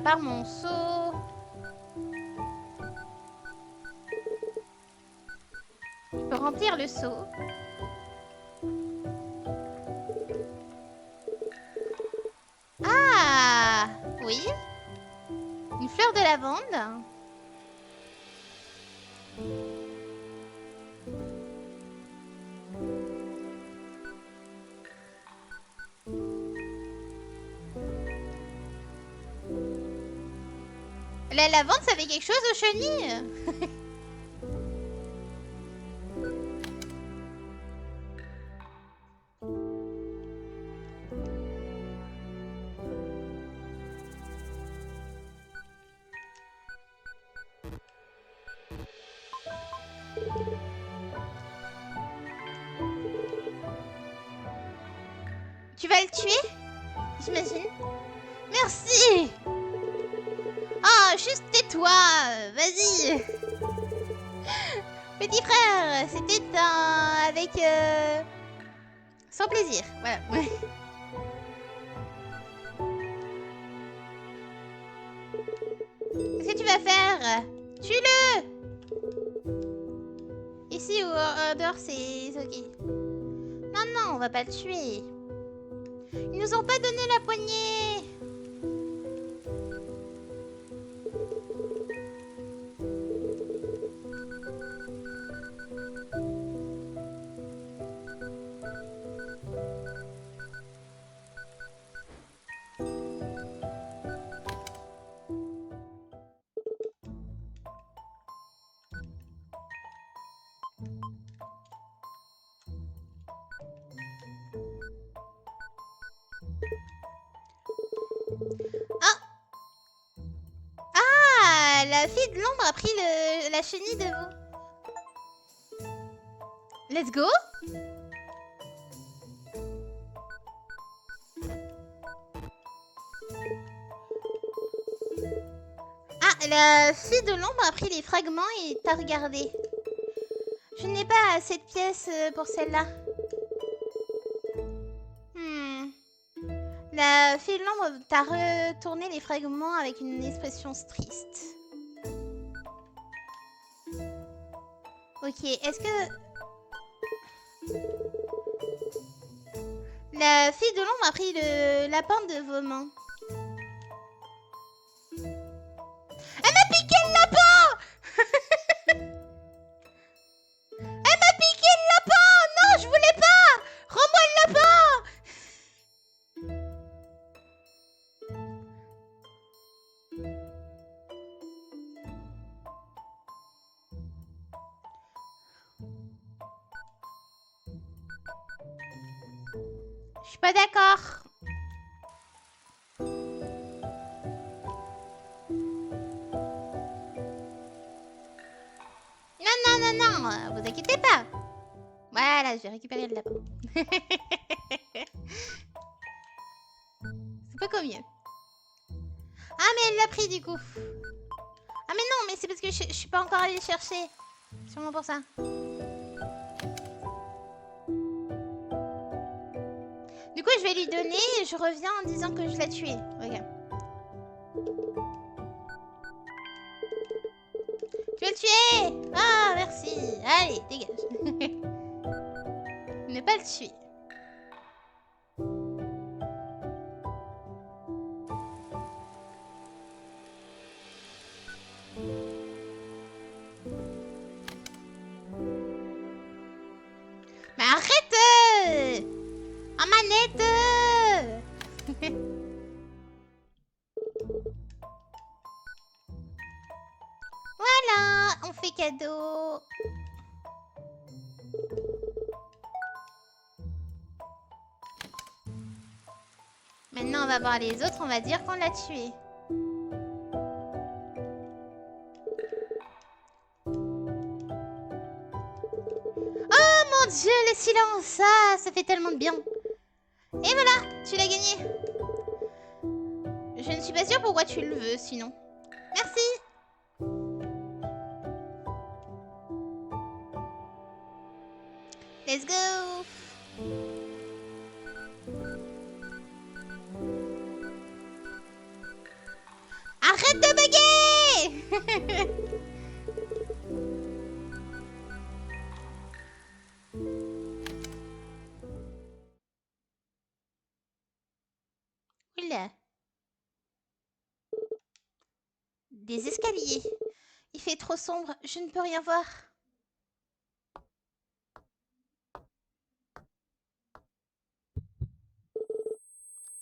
part mon seau. Je peux remplir le seau. Ah, oui. Une fleur de lavande. La lavande, ça fait quelque chose aux chenilles? Tu vas le tuer? J'imagine. Merci! Oh, juste tais-toi! Vas-y! Petit frère, c'était avec... sans plaisir, voilà. Qu'est-ce que tu vas faire? Tue-le! Ici ou dehors, c'est ok. Non, non, on va pas le tuer. Ils nous ont pas donné la poignée. Ah, la fille de l'ombre a pris la chenille de vous. Let's go. Ah, la fille de l'ombre a pris les fragments et t'a regardé. Je n'ai pas assez de pièces pour celle-là. La fille de l'ombre t'a retourné les fragments avec une expression triste. Ok, est-ce que... La fille de l'ombre a pris le lapin de vos mains. Elle m'a piqué le lapin. Elle m'a piqué le lapin. Non, je voulais pas. Rends-moi le lapin. Je suis pas d'accord. Non, non, non, non, vous inquiétez pas. Voilà, je vais récupérer le lapin. C'est pas comme mieux. Ah, mais elle l'a pris du coup. Ah, mais non, mais c'est parce que je suis pas encore allée le chercher. Sûrement pour ça. Du coup, je vais lui donner et je reviens en disant que je l'ai tué. Regarde. Tu veux le tuer? Ah, merci. Allez, dégage. Ne pas le tuer. Mais arrête! En manette! Voilà, on fait cadeau. Maintenant, on va voir les autres, on va dire qu'on l'a tué. Oh mon Dieu, le silence, ah, ça fait tellement de bien. Et voilà, tu l'as gagné. Je ne suis pas sûre pourquoi tu le veux, sinon. Merci. Let's go. Arrête de bugger. Oula. Des escaliers. Il fait trop sombre, je ne peux rien voir.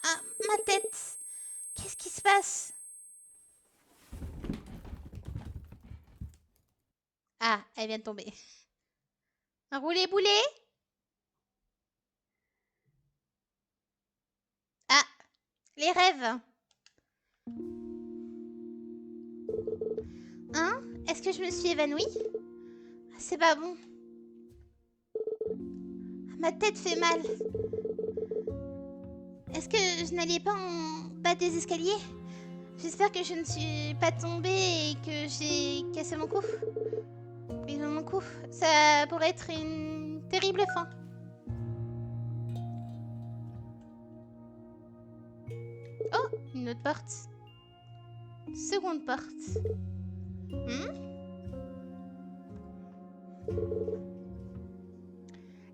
Ah, ma tête. Qu'est-ce qui se passe? Ah, elle vient de tomber. Un roulé-boulet? Ah, les rêves. Hein? Est-ce que je me suis évanouie? Ah, c'est pas bon. Ma tête fait mal. Est-ce que je n'allais pas en bas des escaliers? J'espère que je ne suis pas tombée et que j'ai cassé mon cou. Brisé mon cou. Ça pourrait être une terrible fin. Oh, une autre porte. Seconde porte.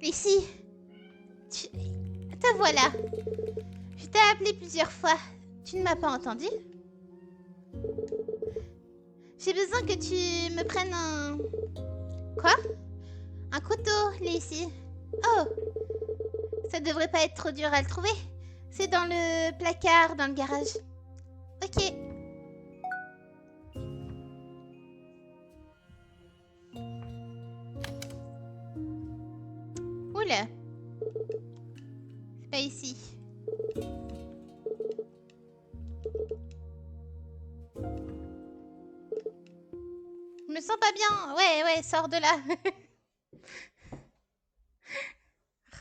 Ici. Te voilà. Je t'ai appelé plusieurs fois. Tu ne m'as pas entendu? J'ai besoin que tu me prennes un... Quoi? Un couteau, Lacey. Oh! Ça devrait pas être trop dur à le trouver. C'est dans le placard, dans le garage. Ok. Oula. C'est pas ici. Je me sens pas bien. Ouais, ouais, sors de là.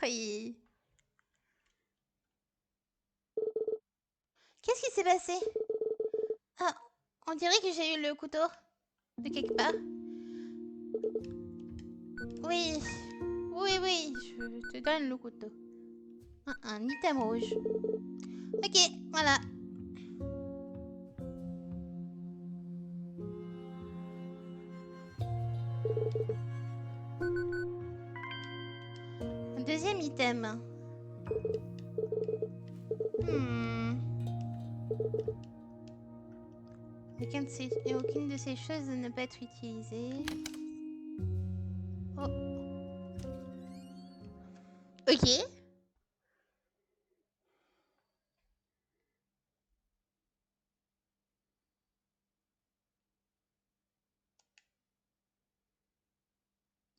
Oui. Qu'est-ce qui s'est passé? Ah, on dirait que j'ai eu le couteau. De quelque part. Oui. Oui, oui. Je te donne le couteau. Un item rouge. Ok, voilà. Un deuxième item. Aucune de ces choses ne peut être utilisée. Oh. Ok.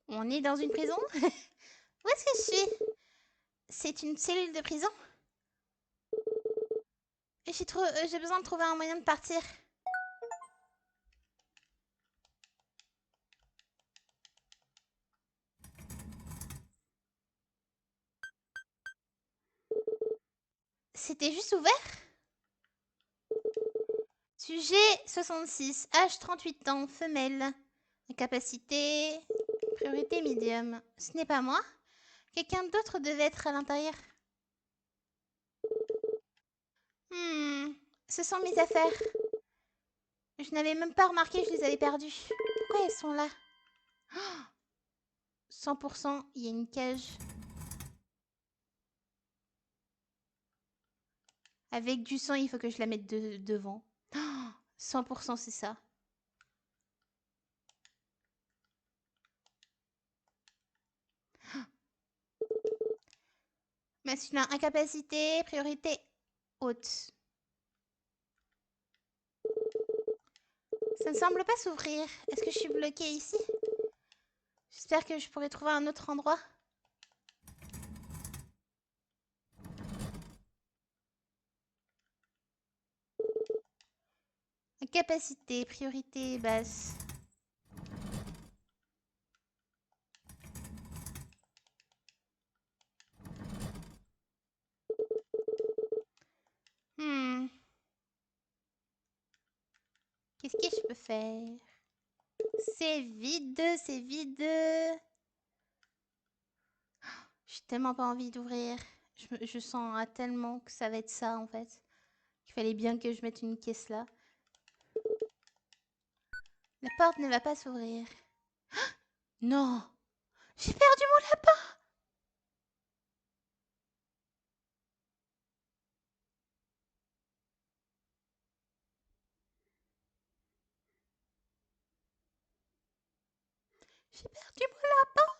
On est dans une prison? Où est-ce que je suis? C'est une cellule de prison? J'ai besoin de trouver un moyen de partir. C'était juste ouvert? Sujet 66, âge 38 ans, femelle. Capacité, priorité médium. Ce n'est pas moi? Quelqu'un d'autre devait être à l'intérieur. Ce sont mes affaires. Je n'avais même pas remarqué que je les avais perdues. Pourquoi elles sont là? 100%, il y a une cage. Avec du sang, il faut que je la mette devant. 100%, c'est ça. Masculin, incapacité, priorité haute. Ça ne semble pas s'ouvrir. Est-ce que je suis bloquée ici? J'espère que je pourrai trouver un autre endroit. Capacité, priorité basse. Qu'est-ce que je peux faire? C'est vide, c'est vide. J'ai tellement pas envie d'ouvrir. Je sens tellement que ça va être ça en fait. Il fallait bien que je mette une caisse là. La porte ne va pas s'ouvrir. Non! J'ai perdu mon lapin! J'ai perdu mon lapin!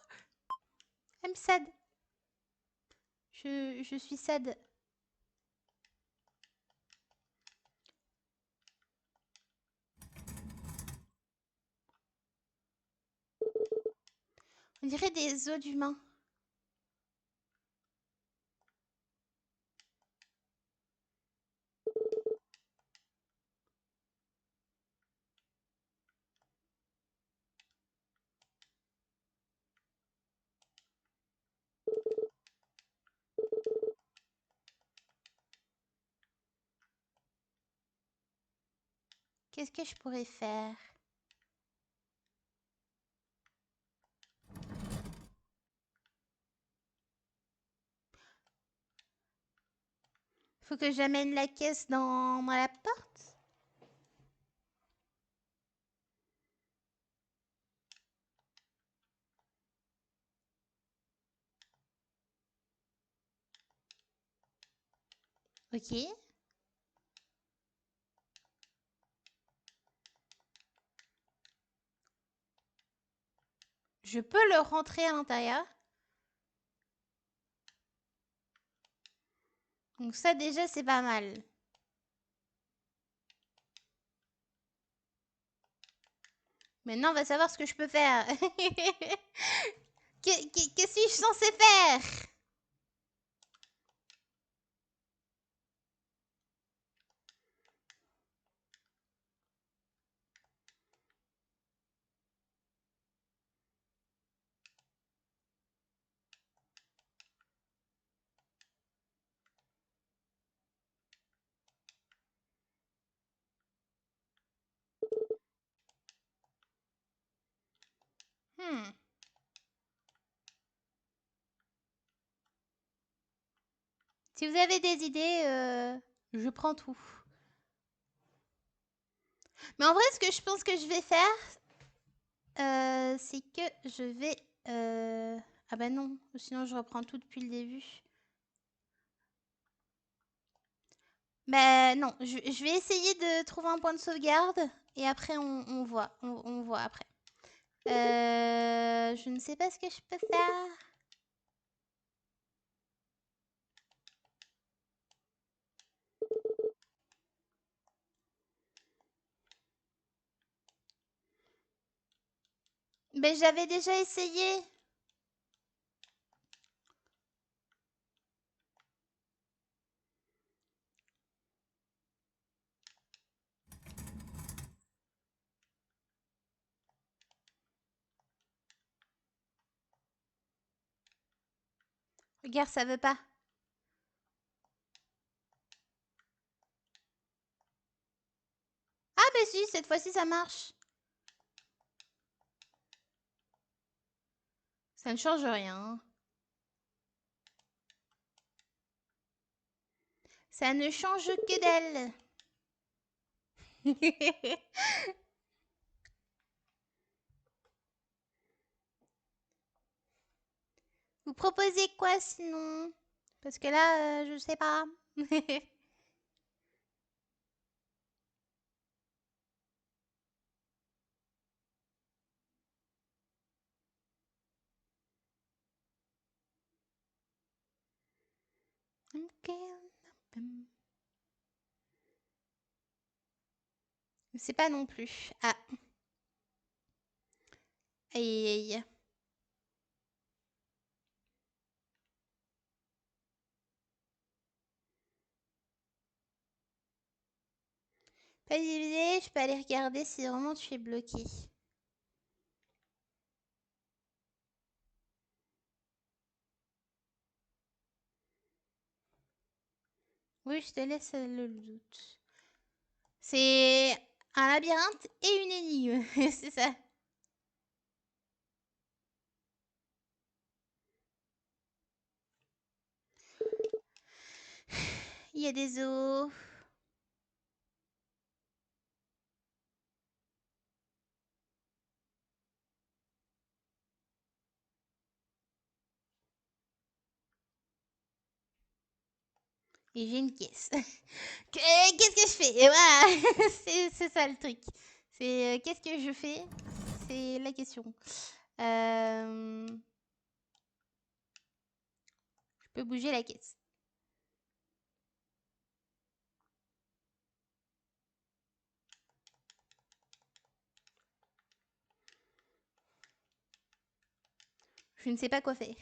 I'm sad. Je suis sad. On dirait des os d'humains. Qu'est-ce que je pourrais faire? Faut que j'amène la caisse dans la porte? Ok. Je peux le rentrer à l'intérieur. Donc ça déjà c'est pas mal. Maintenant on va savoir ce que je peux faire. Qu'est-ce que je suis censée faire? Hmm. Si vous avez des idées, je prends tout. Mais en vrai, ce que je pense que je vais faire, c'est que je vais... Ah bah non, sinon je reprends tout depuis le début. Bah non, je vais essayer de trouver un point de sauvegarde et après on voit. On voit après. Je ne sais pas ce que je peux faire. Mais j'avais déjà essayé. Regarde, ça veut pas. Ah bah si, cette fois-ci ça marche. Ça ne change rien. Ça ne change que d'elle. Vous proposez quoi sinon? Parce que là, je sais pas. Ok. Je sais pas non plus. Ah. Aïe aïe aïe. Pas d'idée, je peux aller regarder si vraiment tu es bloqué. Oui, je te laisse le doute. C'est un labyrinthe et une énigme, c'est ça. Il y a des os. Et j'ai une caisse. Qu'est-ce que je fais? Et voilà, c'est ça le truc. C'est qu'est-ce que je fais? C'est la question. Je peux bouger la caisse. Je ne sais pas quoi faire.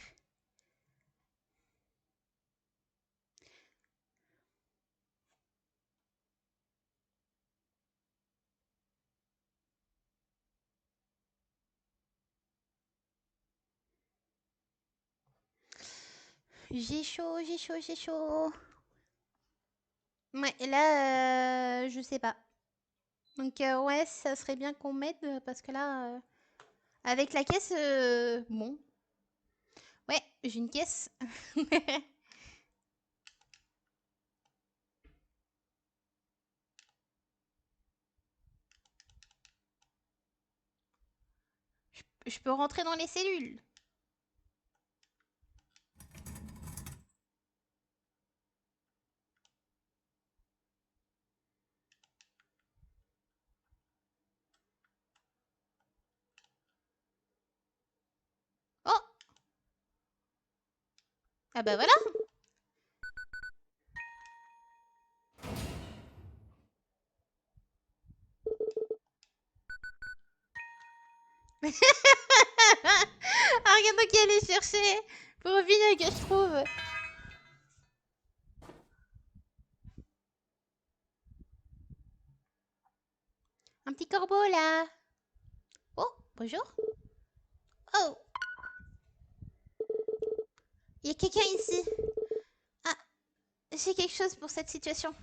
J'ai chaud, j'ai chaud, j'ai chaud. Ouais, et là, je sais pas. Donc, ouais, ça serait bien qu'on m'aide parce que là, avec la caisse, bon. Ouais, j'ai une caisse. Je peux rentrer dans les cellules. Oh! Ah bah voilà. Ah, regarde qui allait chercher pour venir que je trouve. Un petit corbeau là. Oh, bonjour. Oh, il y a quelqu'un ici. Ah, j'ai quelque chose pour cette situation.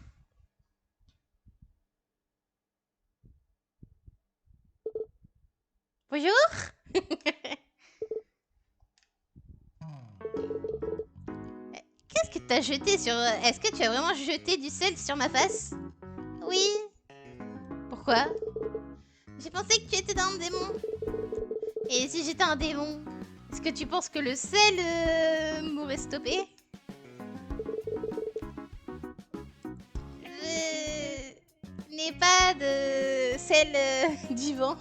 Bonjour. Qu'est-ce que t'as jeté sur... Est-ce que tu as vraiment jeté du sel sur ma face? Oui. Pourquoi? J'ai pensé que tu étais un démon. Et si j'étais un démon, est-ce que tu penses que le sel m'aurait stoppé? Je n'ai pas de sel du vent.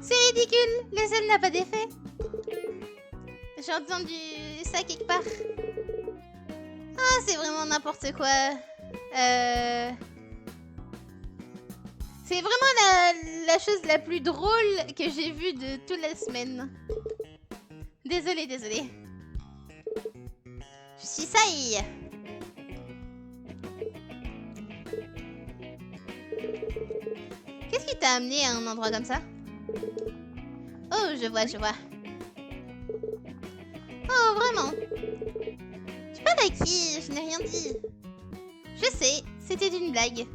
C'est ridicule, le sel n'a pas d'effet. J'ai entendu ça quelque part. Ah, c'est vraiment n'importe quoi. C'est vraiment la chose la plus drôle que j'ai vue de toute la semaine. Désolée, désolée. Je suis Saï. Qu'est-ce qui t'a amené à un endroit comme ça? Oh, je vois, je vois. Oh, vraiment? Tu parles à qui? Je n'ai rien dit. Je sais, c'était une blague.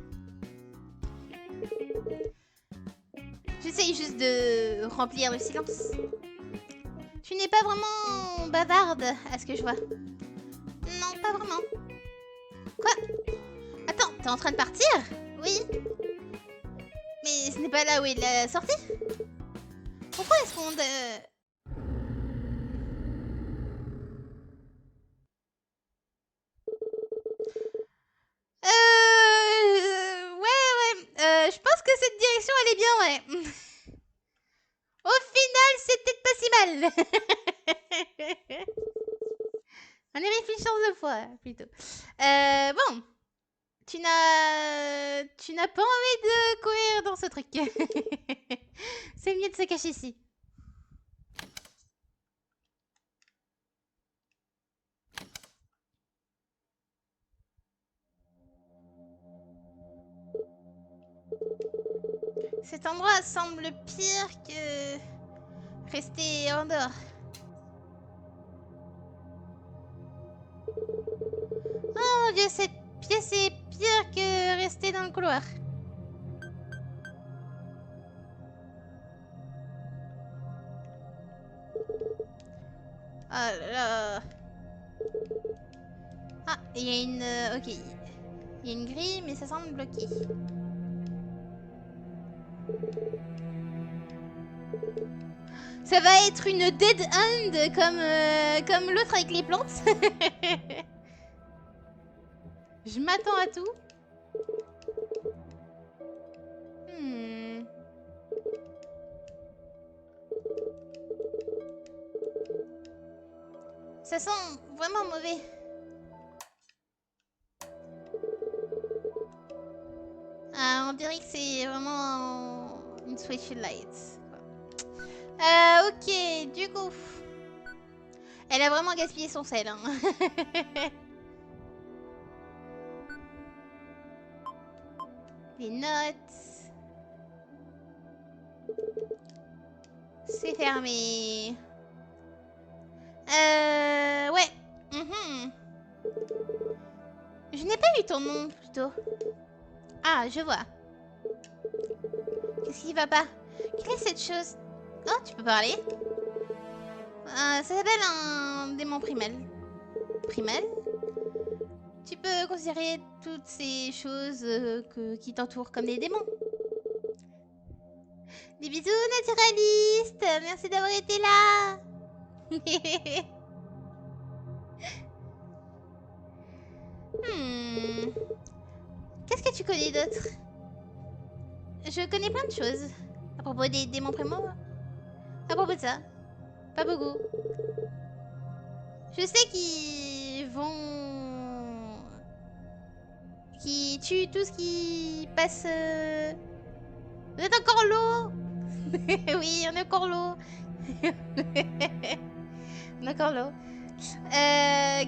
J'essaye juste de remplir le silence. Tu n'es pas vraiment bavarde, à ce que je vois. Non, pas vraiment. Quoi? Attends, t'es en train de partir? Oui. Mais ce n'est pas là où est la sortie? Pourquoi est-ce qu'on... Ouais, je pense que cette direction, elle est bien, ouais. Au final, c'est peut-être pas si mal. On y réfléchit deux fois, plutôt. Bon. Tu n'as pas envie de courir dans ce truc. C'est mieux de se cacher ici. Cet endroit semble pire que rester en dehors. Oh mon dieu, cette pièce est pire que rester dans le couloir. Oh là là. Ah, il y a une... ok. Il y a une grille, mais ça semble bloqué. Ça va être une dead end comme l'autre avec les plantes. Je m'attends à tout. Ça sent vraiment mauvais. Ah, on dirait que c'est vraiment une Switch Lite. Ok, du coup. Elle a vraiment gaspillé son sel. Hein. Les notes. C'est fermé. Ouais. Je n'ai pas eu ton nom, plutôt. Ah, je vois. Qu'est-ce qui va pas? Quelle est cette chose? Oh, tu peux parler? Ça s'appelle un démon primal. Primal? Tu peux considérer toutes ces choses qui t'entourent comme des démons. Des bisous naturalistes. Merci d'avoir été là. Qu'est-ce que tu connais d'autre? Je connais plein de choses. À propos des démons primaux. À propos de ça. Pas beaucoup. Je sais qu'ils vont... qui tuent tout ce qui passe... Vous êtes encore l'eau. Oui, on est encore l'eau. On est encore l'eau.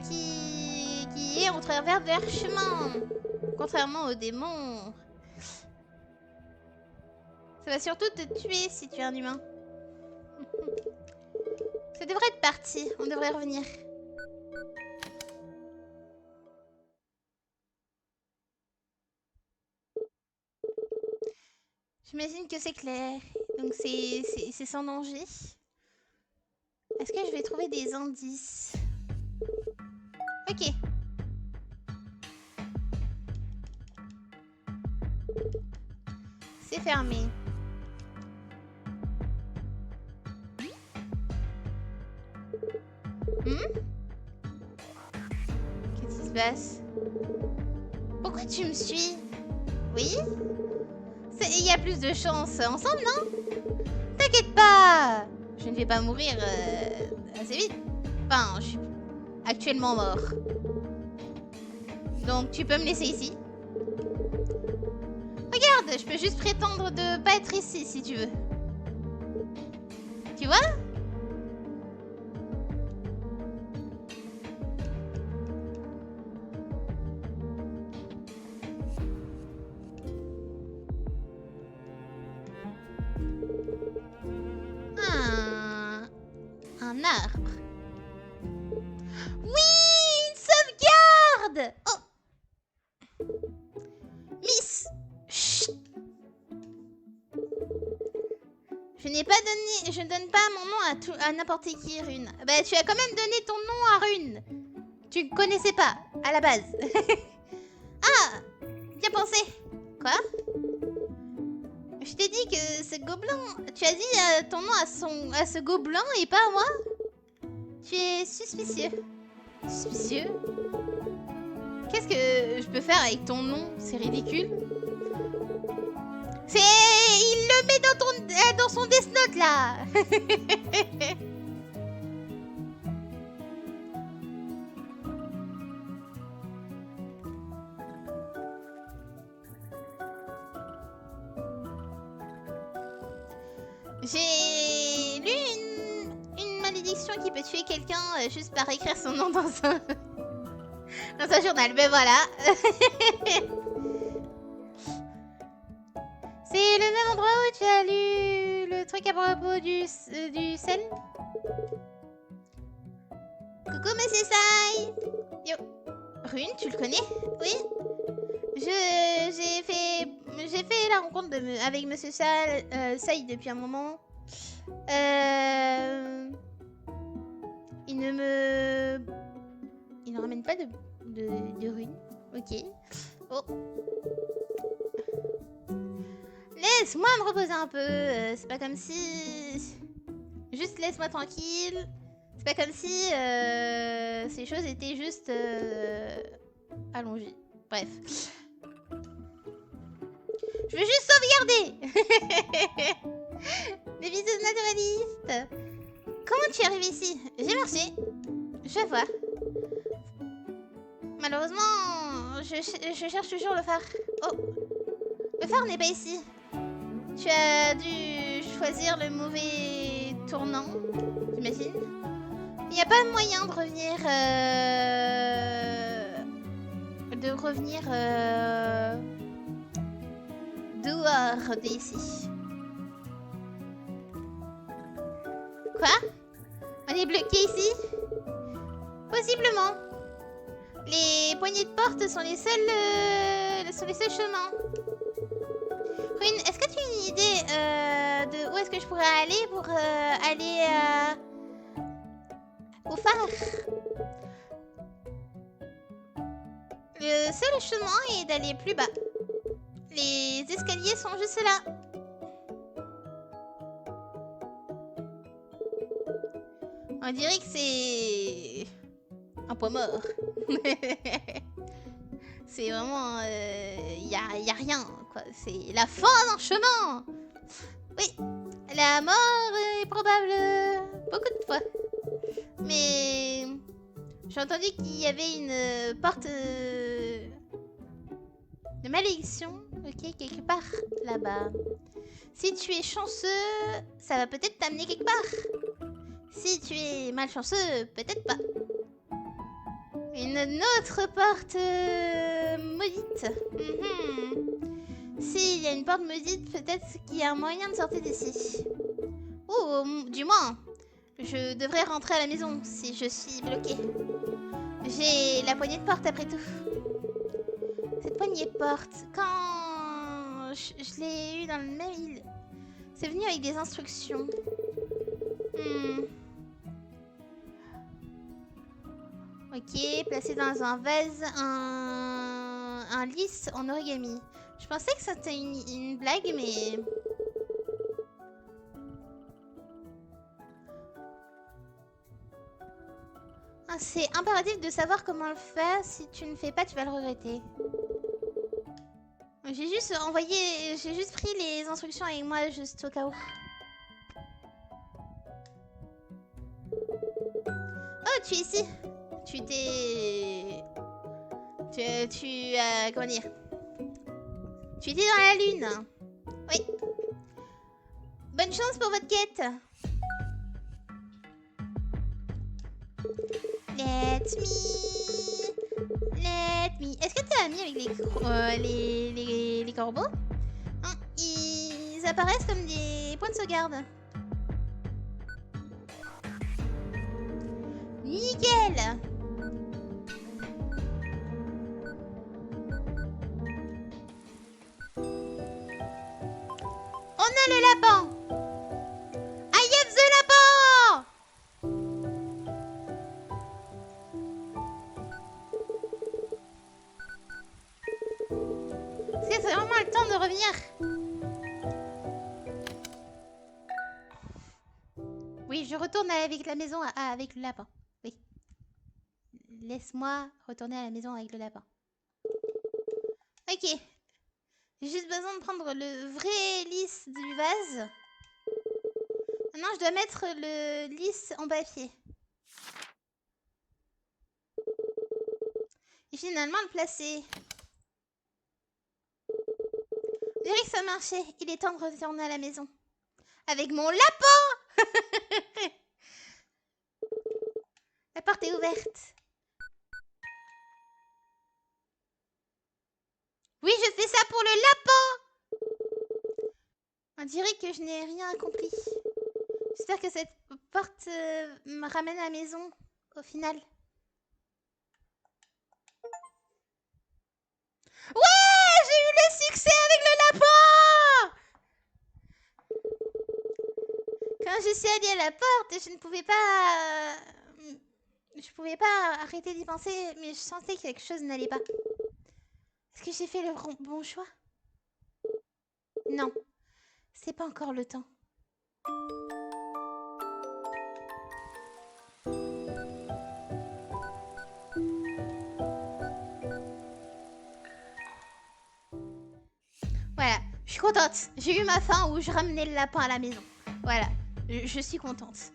Qui est en travers de leur chemin. Contrairement aux démons. Ça va surtout te tuer si tu es un humain. Ça devrait être parti. On devrait revenir. J'imagine que c'est clair. Donc c'est sans danger. Est-ce que je vais trouver des indices? Ok. C'est fermé. Qu'est-ce qui se passe? Pourquoi tu me suis? Oui? Il y a plus de chance ensemble, non? T'inquiète pas! Je ne vais pas mourir assez vite. Enfin, je suis actuellement mort. Donc tu peux me laisser ici. Regarde, je peux juste prétendre de pas être ici si tu veux. Tu vois? Un arbre. Oui, une sauvegarde. Oh. Miss. Chut. Je n'ai pas donné, je ne donne pas mon nom à n'importe qui, Rune. Bah, tu as quand même donné ton nom à Rune. Tu ne connaissais pas à la base. Ah, bien pensé. Quoi? Je t'ai dit que ce gobelin... Tu as dit ton nom à ce gobelin et pas à moi? Tu es suspicieux. Suspicieux? Qu'est-ce que je peux faire avec ton nom? C'est ridicule. C'est... Il le met dans son Death Note, là. J'ai lu une malédiction qui peut tuer quelqu'un juste par écrire son nom dans un journal. Mais voilà. C'est le même endroit où tu as lu le truc à propos du sel. Coucou Monsieur Sai. Yo. Rune, tu le connais? Oui. J'ai fait la rencontre avec Monsieur Sai depuis un moment. Il ne ramène pas de runes. Ok. Oh. Laisse-moi me reposer un peu. C'est pas comme si... Juste laisse-moi tranquille. C'est pas comme si ces choses étaient juste allongées. Bref. Je veux juste sauvegarder. Les bisous naturalistes. Comment tu es arrivé ici? J'ai marché. Je vois. Malheureusement, je cherche toujours le phare. Oh, le phare n'est pas ici. Tu as dû choisir le mauvais tournant, j'imagine. Il n'y a pas moyen de revenir... dehors d'ici. Quoi? On est bloqué ici? Possiblement. Les poignées de porte sont les seuls chemins. Rune, est-ce que tu as une idée de où est-ce que je pourrais aller pour aller au phare? Le seul chemin est d'aller plus bas. Les escaliers sont juste là. On dirait que c'est un point mort. C'est vraiment... y a rien, quoi. C'est la fin d'un chemin. Oui, la mort est probable beaucoup de fois. Mais... j'ai entendu qu'il y avait une porte de malédiction, ok, quelque part là-bas. Si tu es chanceux, ça va peut-être t'amener quelque part. Si tu es malchanceux, peut-être pas. Une autre porte maudite. S'il y a une porte maudite, peut-être qu'il y a un moyen de sortir d'ici. Ou du moins, je devrais rentrer à la maison si je suis bloquée. J'ai la poignée de porte après tout. Cette poignée de porte, quand je l'ai eue dans le mail, c'est venu avec des instructions. Ok, placé dans un vase, un lys en origami. Je pensais que c'était une blague, mais... ah, c'est impératif de savoir comment le faire. Si tu ne fais pas, tu vas le regretter. J'ai juste pris les instructions avec moi, juste au cas où. Oh, tu es ici. Tu t'es... comment dire? Tu étais dans la lune. Oui. Bonne chance pour votre quête. Let me. Est-ce que t'es ami avec les corbeaux? Non, ils apparaissent comme des points de sauvegarde. Nickel. On a le lapin. I have the lapin. Est-ce que c'est vraiment le temps de revenir? Oui, je retourne avec la maison avec le lapin. Oui. Laisse-moi retourner à la maison avec le lapin. Ok. J'ai juste besoin de prendre le vrai lys du vase. Maintenant, je dois mettre le lys en papier. Et finalement, le placer. Je dirais que ça marchait. Il est temps de retourner à la maison. Avec mon lapin. La porte est ouverte. Oui, je fais ça pour le lapin. On dirait que je n'ai rien accompli. J'espère que cette porte me ramène à la maison au final. Ouais, j'ai eu le succès avec le lapin. Quand je suis allée à la porte, je ne pouvais pas... je pouvais pas arrêter d'y penser, mais je sentais que quelque chose n'allait pas. Est-ce que j'ai fait le bon choix? Non, c'est pas encore le temps. contente. J'ai eu ma fin où je ramenais le lapin à la maison. Voilà, je suis contente.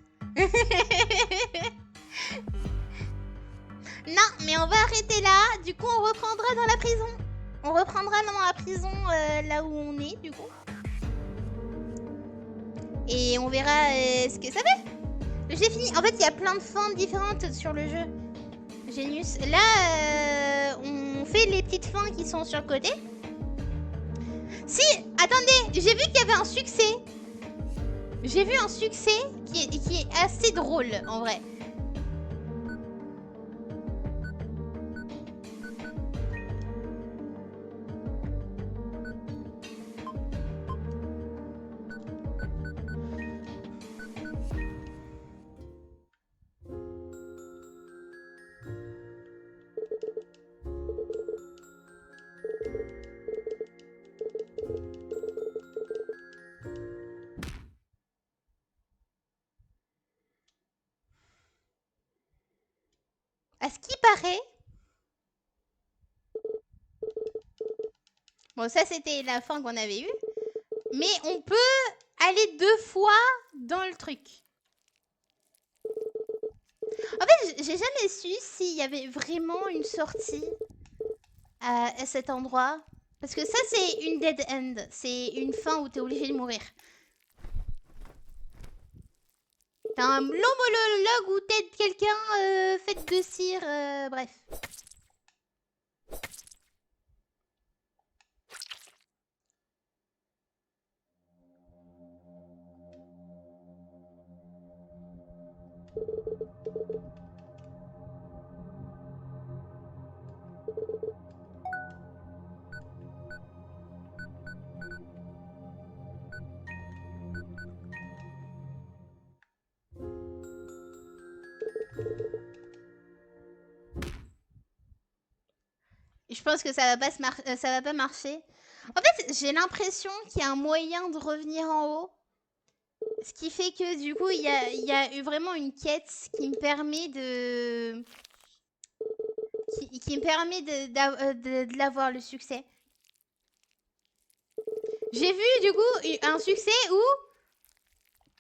Non, mais on va arrêter là. Du coup, on reprendra dans la prison. On reprendra dans la prison là où on est, du coup. Et on verra ce que ça fait. J'ai fini. En fait, il y a plein de fins différentes sur le jeu. Genius. Là, on fait les petites fins qui sont sur le côté. Si, attendez, j'ai vu qu'il y avait un succès. J'ai vu un succès qui est assez drôle, en vrai. À ce qui paraît... Bon, ça, c'était la fin qu'on avait eue. Mais on peut aller 2 fois dans le truc. En fait, j'ai jamais su s'il y avait vraiment une sortie à cet endroit. Parce que ça, c'est une dead end. C'est une fin où t'es obligé de mourir. T'as un long monologue où t'aides quelqu'un, faites de cire, bref. Je pense que ça va pas marcher. En fait, j'ai l'impression qu'il y a un moyen de revenir en haut. Ce qui fait que du coup, il y a eu vraiment une quête qui me permet de... Qui me permet de l'avoir, le succès. J'ai vu du coup un succès où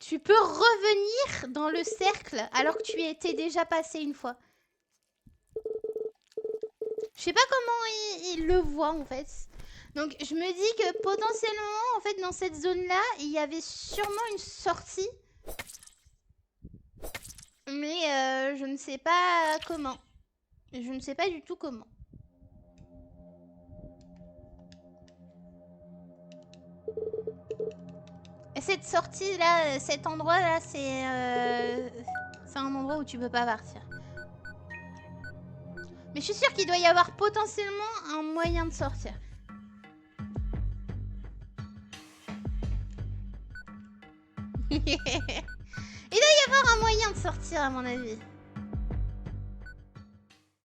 tu peux revenir dans le cercle alors que tu y étais déjà passé une fois. Je sais pas comment il le voit en fait. Donc je me dis que potentiellement en fait dans cette zone là il y avait sûrement une sortie. Mais je ne sais pas comment. Je ne sais pas du tout comment. Et cette sortie là, cet endroit là, c'est un endroit où tu peux pas partir. Mais je suis sûre qu'il doit y avoir potentiellement un moyen de sortir. Il doit y avoir un moyen de sortir à mon avis.